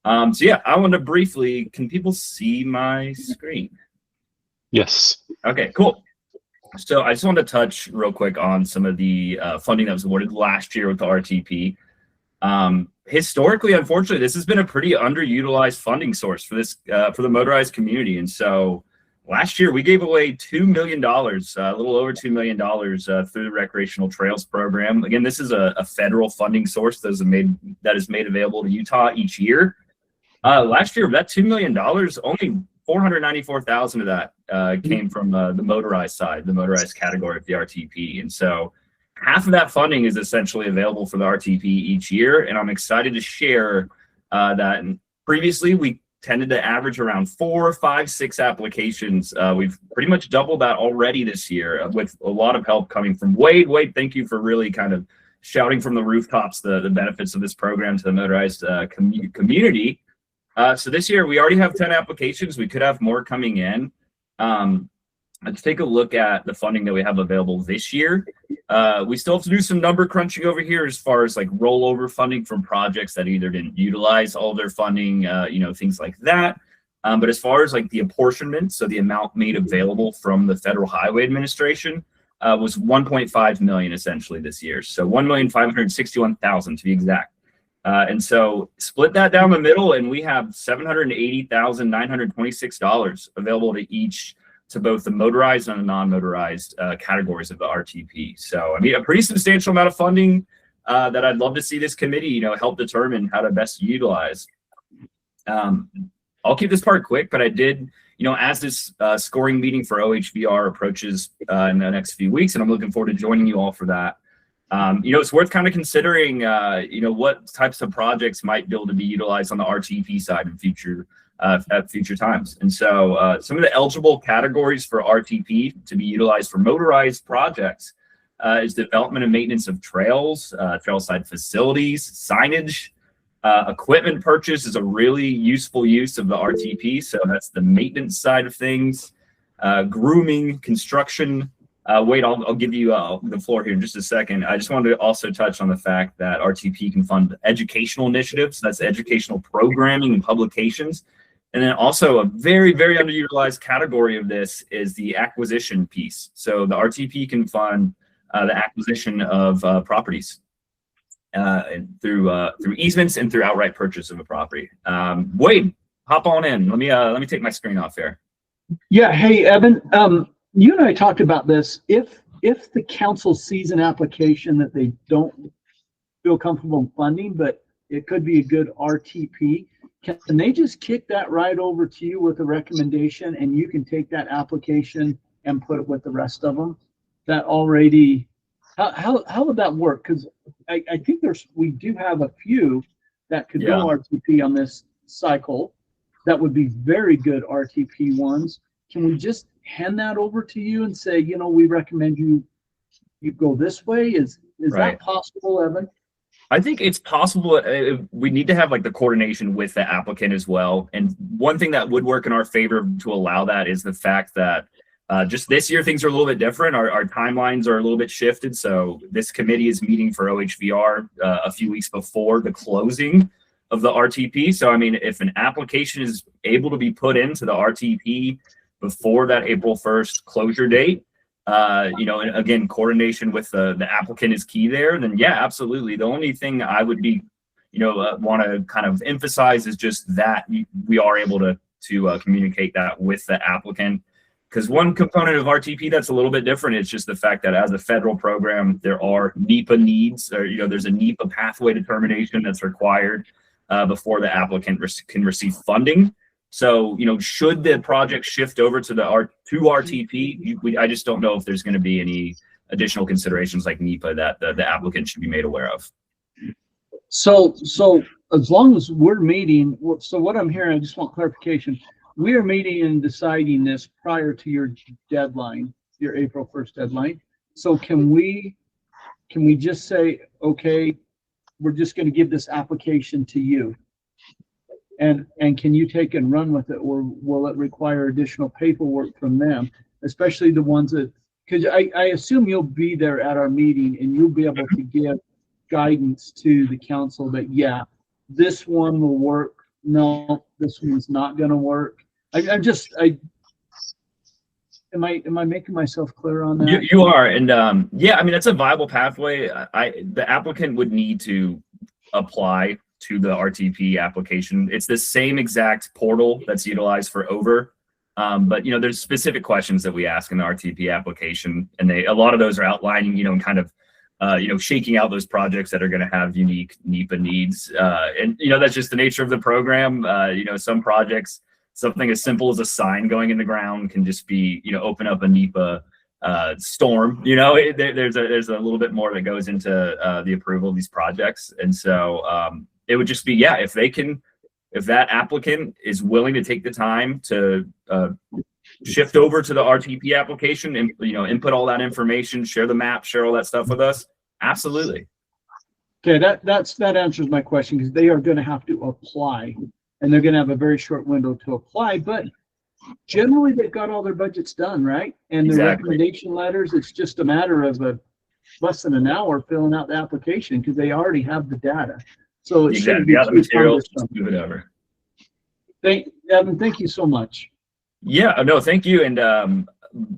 So yeah, I want to briefly, can people see my screen? Yes. Okay, cool. So I just wanted to touch real quick on some of the funding that was awarded last year with the RTP. Historically, unfortunately, this has been a pretty underutilized funding source for this for the motorized community. And so last year we gave away $2 million, a little over $2 million through the Recreational Trails Program. Again, this is a federal funding source that is made available to Utah each year. Last year, that $2 million, only $494,000 of that came from the motorized side, the motorized category of the RTP. And so half of that funding is essentially available for the RTP each year. And I'm excited to share that previously we tended to average around 4, 5, 6 applications. We've pretty much doubled that already this year with a lot of help coming from Wade. Wade, thank you for really kind of shouting from the rooftops the benefits of this program to the motorized community. So this year we already have 10 applications. We could have more coming in. Let's take a look at the funding that we have available this year. We still have to do some number crunching over here as far as like rollover funding from projects that either didn't utilize all their funding, things like that. But as far as like the apportionment, so the amount made available from the Federal Highway Administration was $1.5 million essentially this year. So $1,561,000 to be exact. And so split that down the middle and we have $780,926 available to both the motorized and the non-motorized categories of the RTP. So, I mean, a pretty substantial amount of funding that I'd love to see this committee, help determine how to best utilize. I'll keep this part quick, but I did, as this scoring meeting for OHVR approaches in the next few weeks, and I'm looking forward to joining you all for that. It's worth kind of considering, what types of projects might be able to be utilized on the RTP side in future at future times. And so some of the eligible categories for RTP to be utilized for motorized projects is development and maintenance of trails, trailside facilities, signage, equipment purchase is a really useful use of the RTP. So that's the maintenance side of things, grooming, construction. Wait, I'll give you the floor here in just a second. I just wanted to also touch on the fact that RTP can fund educational initiatives. That's educational programming and publications. And then also a very, very underutilized category of this is the acquisition piece. So the RTP can fund the acquisition of properties through easements and through outright purchase of a property. Wade, hop on in. Let me take my screen off here. Yeah. Hey, Evan. You and I talked about this. If the council sees an application that they don't feel comfortable funding, but it could be a good RTP, can they just kick that right over to you with a recommendation, and you can take that application and put it with the rest of them? That already, how would that work? Because I think we do have a few that could go RTP on this cycle. That would be very good RTP ones. Can we just hand that over to you and say, we recommend you, you go this way? Is Right. that possible, Evan? I think it's possible. We need to have like the coordination with the applicant as well. And one thing that would work in our favor to allow that is the fact that just this year things are a little bit different. Our timelines are a little bit shifted. So this committee is meeting for OHVR a few weeks before the closing of the RTP. So I mean, if an application is able to be put into the RTP before that April 1st closure date, you know, and again, coordination with the applicant is key there, then yeah, absolutely. The only thing I would be, you know, want to kind of emphasize is just that we are able to communicate that with the applicant. Because one component of RTP that's a little bit different is just the fact that as a federal program, there are NEPA needs, or, you know, there's a NEPA pathway determination that's required before the applicant can receive funding. So, you know, should the project shift over to RTP, I just don't know if there's going to be any additional considerations like NEPA that the applicant should be made aware of. So as long as we're meeting, so what I'm hearing, I just want clarification. We are meeting and deciding this prior to your deadline, your April 1st deadline. So can we just say, okay, we're just going to give this application to you? And can you take and run with it, or will it require additional paperwork from them, especially the ones that, because I assume you'll be there at our meeting and you'll be able to give guidance to the council that, yeah, this one will work. No, this one's not going to work. Am I making myself clear on that? You are. And yeah, I mean, that's a viable pathway. The applicant would need to apply to the RTP application. It's the same exact portal that's utilized for OVR. But, you know, there's specific questions that we ask in the RTP application, and a lot of those are outlining, you know, and kind of, you know, shaking out those projects that are going to have unique NEPA needs. And, you know, that's just the nature of the program. You know, some projects, something as simple as a sign going in the ground can just be, you know, open up a NEPA storm. You know, there's a little bit more that goes into the approval of these projects. And so it would just be, yeah, if that applicant is willing to take the time to shift over to the RTP application and, you know, input all that information, share the map, share all that stuff with us, absolutely. Okay, that answers my question, because they are going to have to apply, and they're going to have a very short window to apply, but generally they've got all their budgets done, right? And the recommendation letters, it's just a matter of less than an hour filling out the application, because they already have the data. So it shouldn't be the materials, just move it over. Evan, thank you so much. Yeah, no, thank you. And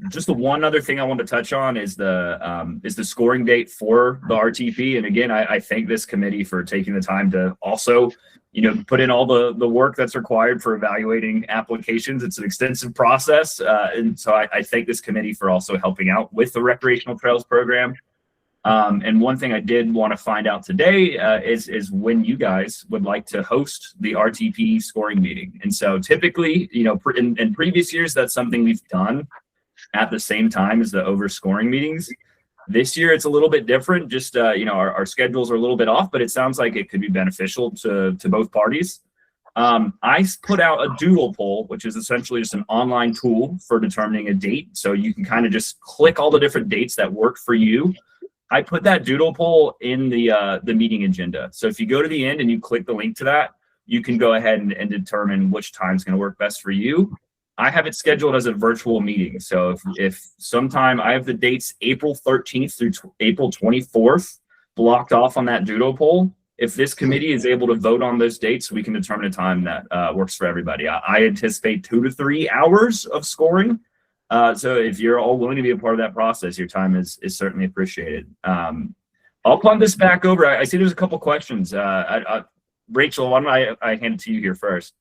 just the one other thing I want to touch on is the scoring date for the RTP. And again, I thank this committee for taking the time to also, you know, put in all the work that's required for evaluating applications. It's an extensive process. And so I thank this committee for also helping out with the recreational trails program. And one thing I did want to find out today is when you guys would like to host the RTP scoring meeting. And so typically, you know, in previous years, that's something we've done at the same time as the OVR scoring meetings. This year, it's a little bit different. Just, you know, our schedules are a little bit off, but it sounds like it could be beneficial to both parties. I put out a doodle poll, which is essentially just an online tool for determining a date. So you can kind of just click all the different dates that work for you. I put that doodle poll in the meeting agenda. So if you go to the end and you click the link to that, you can go ahead and determine which time is going to work best for you. I have it scheduled as a virtual meeting. So if sometime I have the dates April 13th through April 24th blocked off on that doodle poll. If this committee is able to vote on those dates, we can determine a time that works for everybody. I anticipate 2 to 3 hours of scoring. So if you're all willing to be a part of that process, your time is certainly appreciated. I'll punt this back over. I see there's a couple questions. Rachel, why don't I hand it to you here first?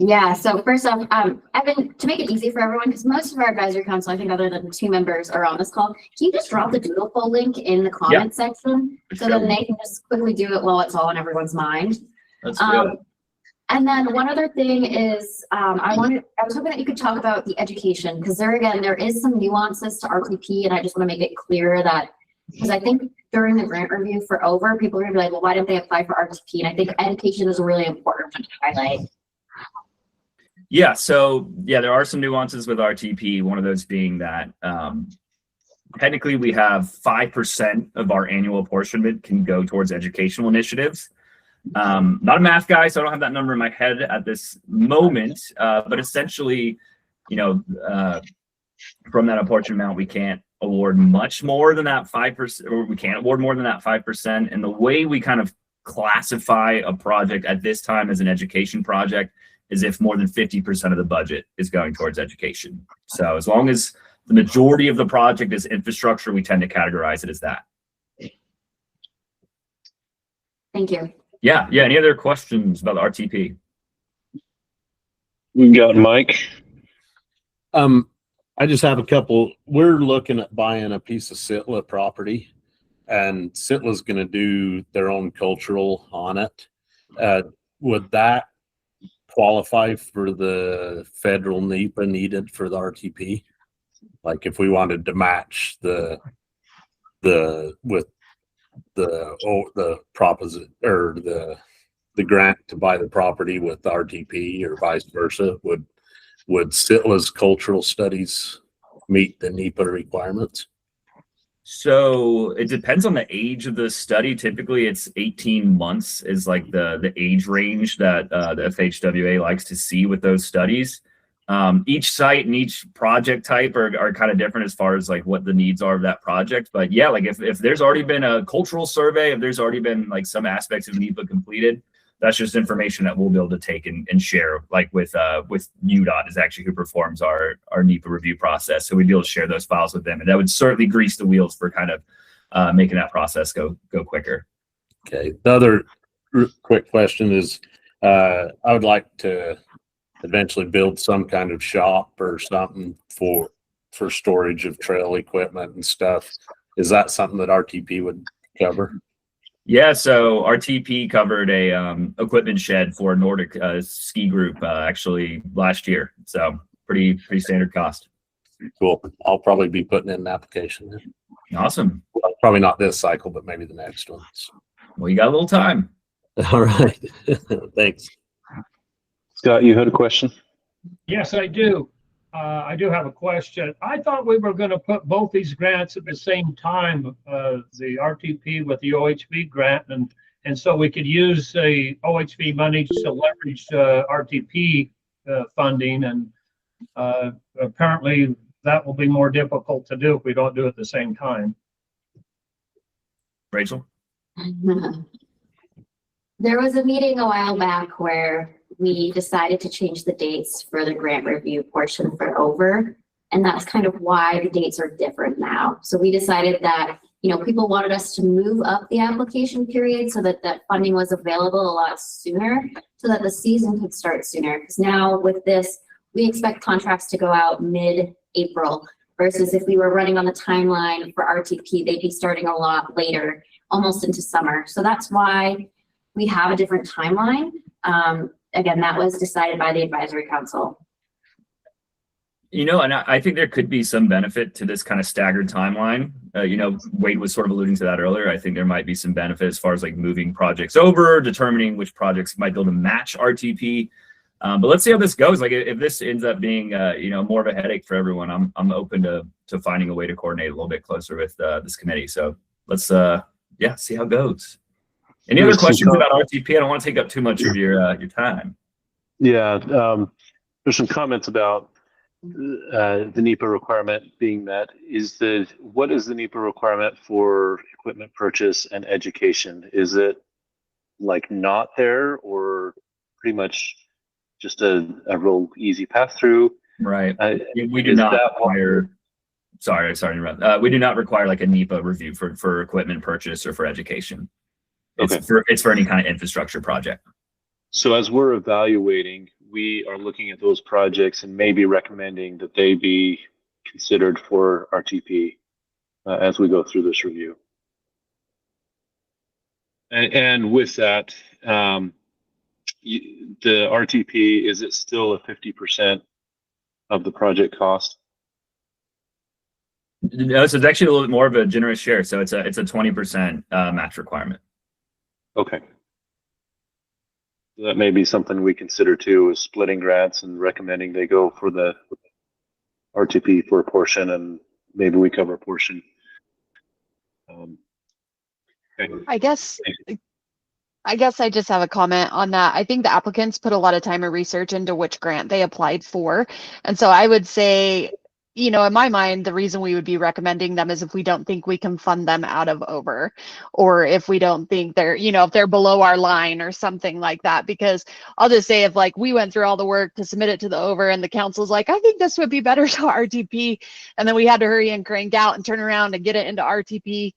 Yeah, so first off, Evan, to make it easy for everyone, because most of our advisory council, I think other than 2 members, are on this call, can you just drop the doodle poll link in the comment section so then they can just quickly do it while it's all in everyone's mind? That's good. And then one other thing is, I was hoping that you could talk about the education, because there is some nuances to RTP, and I just want to make it clear that, because I think during the grant review for OVR, people are going to be like, well, why didn't they apply for RTP? And I think education is a really important one to highlight. Yeah, so yeah, there are some nuances with RTP. One of those being that technically we have 5% of our annual apportionment can go towards educational initiatives. Not a math guy, so I don't have that number in my head at this moment, but essentially, from that apportionment amount, we can't award much more than that 5%, or we can't award more than that 5%. And the way we kind of classify a project at this time as an education project is if more than 50% of the budget is going towards education. So as long as the majority of the project is infrastructure, we tend to categorize it as that. Thank you. Yeah. Any other questions about the RTP? We got Mike. I just have a couple. We're looking at buying a piece of Sitla property, and Sitla's going to do their own cultural on it. Would that qualify for the federal NEPA needed for the RTP? Like if we wanted to match the proposition or the grant to buy the property with the RTP or vice versa, would Sitla's cultural studies meet the NEPA requirements? So it depends on the age of the study. Typically it's 18 months is like the age range that the FHWA likes to see with those studies. Each site and each project type are kind of different as far as like what the needs are of that project. But yeah, like if there's already been a cultural survey, if there's already been like some aspects of NEPA completed, that's just information that we'll be able to take and share, like with UDOT is actually who performs our NEPA review process. So we'd be able to share those files with them, and that would certainly grease the wheels for kind of making that process go quicker. Okay. The other quick question is, I would like to eventually build some kind of shop or something for storage of trail equipment and stuff. Is that something that RTP would cover? Yeah, so RTP covered a equipment shed for Nordic ski group actually last year. So pretty standard cost. Cool. I'll probably be putting in an application then. Awesome. Well, probably not this cycle, but maybe the next one. Well, you got a little time. All right. Thanks. Scott, you had a question? Yes, I do. I do have a question. I thought we were going to put both these grants at the same time, the RTP with the OHV grant, and so we could use the OHV money to leverage RTP funding, and apparently that will be more difficult to do if we don't do it at the same time. Rachel? There was a meeting a while back where we decided to change the dates for the grant review portion for over, and that's kind of why the dates are different now. So we decided that, people wanted us to move up the application period so that that funding was available a lot sooner, so that the season could start sooner. Because now with this, we expect contracts to go out mid-April, versus if we were running on the timeline for RTP, they'd be starting a lot later, almost into summer. So that's why we have a different timeline. Again, that was decided by the advisory council. And I think there could be some benefit to this kind of staggered timeline. Wade was sort of alluding to that earlier. I think there might be some benefit as far as like moving projects over, determining which projects might be able to match RTP. But let's see how this goes. Like if this ends up being, more of a headache for everyone, I'm open to finding a way to coordinate a little bit closer with this committee. So let's, see how it goes. Any other questions about RTP? I don't want to take up too much of your time. Yeah, there's some comments about the NEPA requirement being met. What is the NEPA requirement for equipment purchase and education? Is it like not there, or pretty much just a real easy pass through? Right. We do not require. Sorry to interrupt. We do not require like a NEPA review for equipment purchase or for education. It's for any kind of infrastructure project. So as we're evaluating, we are looking at those projects and maybe recommending that they be considered for RTP as we go through this review. And with that, the RTP, is it still a 50% of the project cost? No, so it's actually a little bit more of a generous share. So it's a 20% match requirement. Okay. That may be something we consider too, is splitting grants and recommending they go for the RTP for a portion and maybe we cover a portion. Okay. I guess I just have a comment on that. I think the applicants put a lot of time and research into which grant they applied for. And so I would say, in my mind, the reason we would be recommending them is if we don't think we can fund them out of over, or if we don't think they're, if they're below our line or something like that. Because I'll just say, if like we went through all the work to submit it to the over and the council's like, I think this would be better to RTP, and then we had to hurry and crank out and turn around and get it into RTP,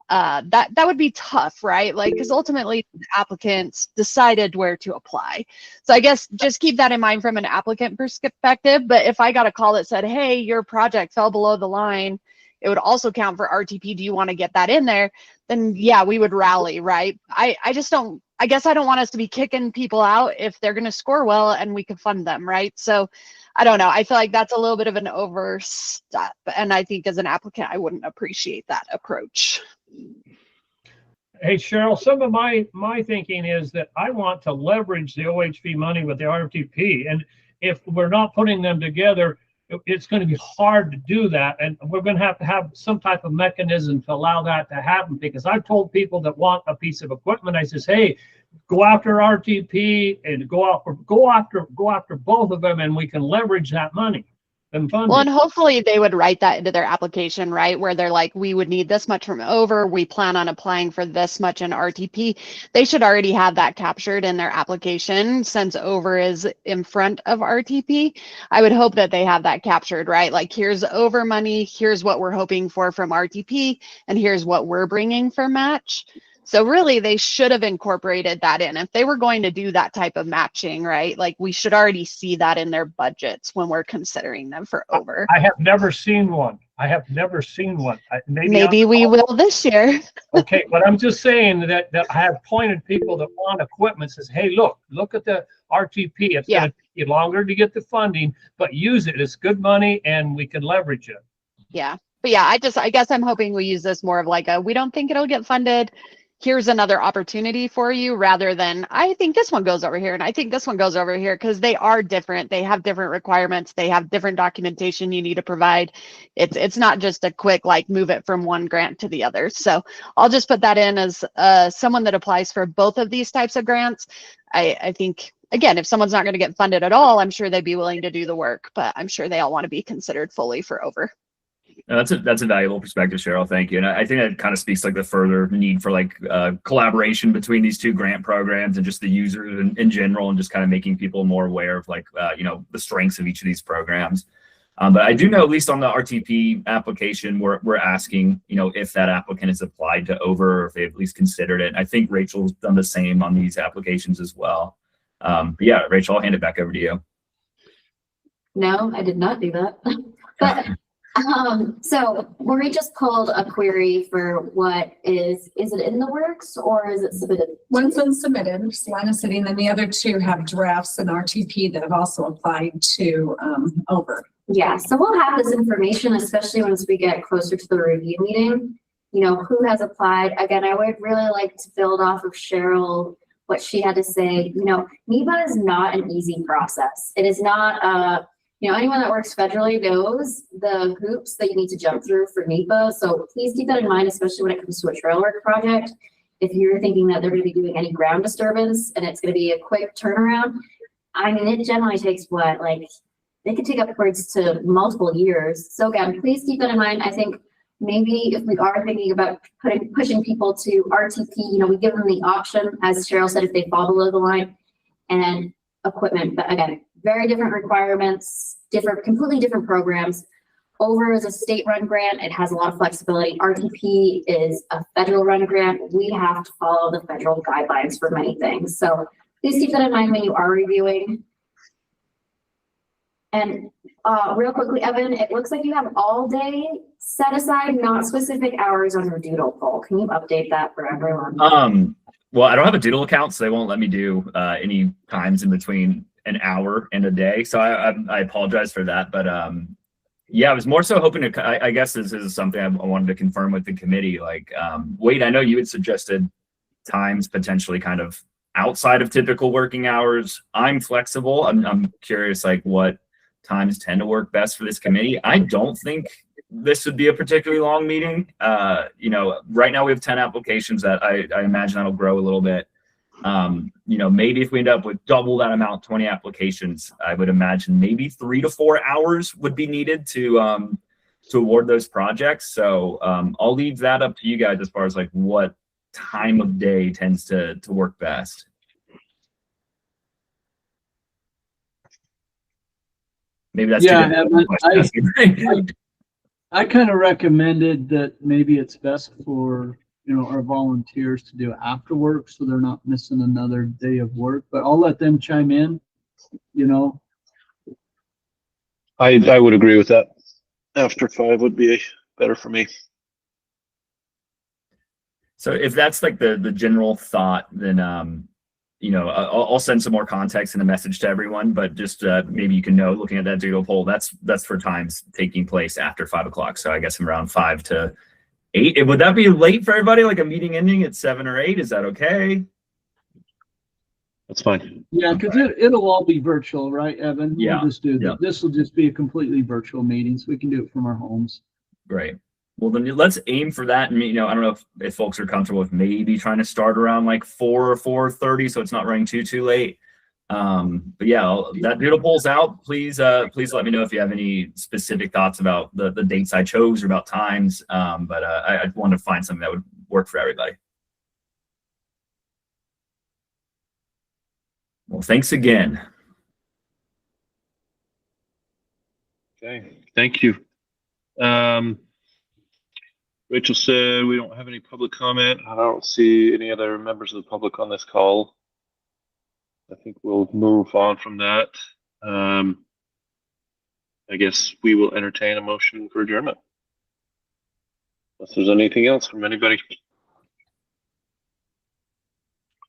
that would be tough, right? Like, because ultimately the applicants decided where to apply. So I guess just keep that in mind from an applicant perspective. But if I got a call that said, hey, your project fell below the line, it would also count for RTP. Do you want to get that in there? Then yeah, we would rally, right? I guess I don't want us to be kicking people out if they're going to score well and we can fund them, right? So I don't know. I feel like that's a little bit of an overstep. And I think as an applicant, I wouldn't appreciate that approach. Hey, Cheryl, some of my thinking is that I want to leverage the OHV money with the RTP. And if we're not putting them together, it's going to be hard to do that. And we're going to have some type of mechanism to allow that to happen, because I've told people that want a piece of equipment, I says, hey, go after RTP and go after both of them, and we can leverage that money. Well, and hopefully they would write that into their application, right? Where they're like, we would need this much from over. We plan on applying for this much in RTP. They should already have that captured in their application, since over is in front of RTP. I would hope that they have that captured, right? Like, here's over money, here's what we're hoping for from RTP, and here's what we're bringing for match. So really, they should have incorporated that in. If they were going to do that type of matching, right? Like, we should already see that in their budgets when we're considering them for over. I have never seen one. Maybe we will this year. Okay, but I'm just saying that I have pointed people that want equipment, says, hey, look at the RTP. It's going to take longer to get the funding, but use it. It's good money and we can leverage it. Yeah. But yeah, I guess I'm hoping we use this more of like we don't think it'll get funded. Here's another opportunity for you, rather than I think this one goes over here and I think this one goes over here, because they are different. They have different requirements. They have different documentation you need to provide. It's not just a quick like move it from one grant to the other. So I'll just put that in as someone that applies for both of these types of grants. I think, again, if someone's not going to get funded at all, I'm sure they'd be willing to do the work, but I'm sure they all want to be considered fully for over. That's a valuable perspective, Cheryl. Thank you. And I think that kind of speaks like the further need for like collaboration between these two grant programs and just the users in general, and just kind of making people more aware of like, the strengths of each of these programs. But I do know, at least on the RTP application, we're asking, if that applicant has applied to over, or if they've at least considered it. I think Rachel's done the same on these applications as well. But yeah, Rachel, I'll hand it back over to you. No, I did not do that. But so Marie just pulled a query for what is it in the works, or is it submitted? One's been submitted, Salina City, and then the other two have drafts and RTP that have also applied to over. Yeah, so we'll have this information, especially once we get closer to the review meeting, who has applied. Again, I would really like to build off of Cheryl, what she had to say. NEPA is not an easy process. It is not anyone that works federally knows the hoops that you need to jump through for NEPA. So please keep that in mind, especially when it comes to a trail work project. If you're thinking that they're going to be doing any ground disturbance and it's going to be a quick turnaround, I mean, it generally takes it could take upwards to multiple years. So again, please keep that in mind. I think maybe if we are thinking about pushing people to RTP, we give them the option, as Cheryl said, if they fall below the line, and equipment. But again, very different requirements, completely different programs. Over is a state-run grant. It has a lot of flexibility. RTP is a federal-run grant. We have to follow the federal guidelines for many things. So please keep that in mind when you are reviewing. And real quickly, Evan, it looks like you have all day set aside, not specific hours on your doodle poll. Can you update that for everyone? Well, I don't have a doodle account, so they won't let me do any times in between an hour and a day. So I apologize for that. But yeah, I was more so hoping to, I guess this is something I wanted to confirm with the committee. Like, Wade, I know you had suggested times potentially kind of outside of typical working hours. I'm flexible. I'm curious, like, what times tend to work best for this committee. I don't think this would be a particularly long meeting. You know, right now we have 10 applications that I imagine that'll grow a little bit. You know, maybe if we end up with double that amount, 20 applications, I would imagine maybe 3 to 4 hours would be needed to award those projects. So I'll leave that up to you guys as far as like what time of day tends to work best. Maybe that's Yeah, too Evan, I kind of recommended that maybe it's best for, you know, our volunteers to do after work so they're not missing another day of work, but I'll let them chime in, you know. I would agree with that. After 5 would be better for me. So if that's like the general thought, then you know, I'll send some more context in a message to everyone, but just maybe you can know, looking at that doodle poll, that's for times taking place after 5 o'clock. So I guess I'm around 5 to 8. Would that be late for everybody? Like a meeting ending at 7 or 8? Is that okay? That's fine. Yeah, because it'll all be virtual, right, Evan? Yeah. We'll just do Yeah. this will just be a completely virtual meeting, so we can do it from our homes. Great. Well, then let's aim for that. And, you know, I don't know if folks are comfortable with maybe trying to start around like 4 or 4:30, so it's not running too late. But yeah, that doodle poll's out. Please let me know if you have any specific thoughts about the dates I chose or about times. But I wanted to find something that would work for everybody. Well, thanks again. Okay, thank you. Rachel said we don't have any public comment. I don't see any other members of the public on this call. I think we'll move on from that. I guess we will entertain a motion for adjournment. Unless there's anything else from anybody.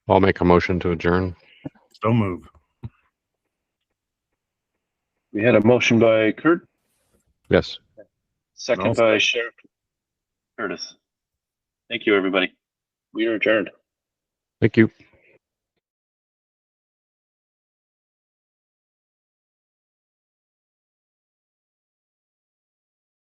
I'll make a motion to adjourn. So move. We had a motion by Kurt, Yes. second by Sheriff Curtis. Thank you, everybody. We are adjourned. Thank you.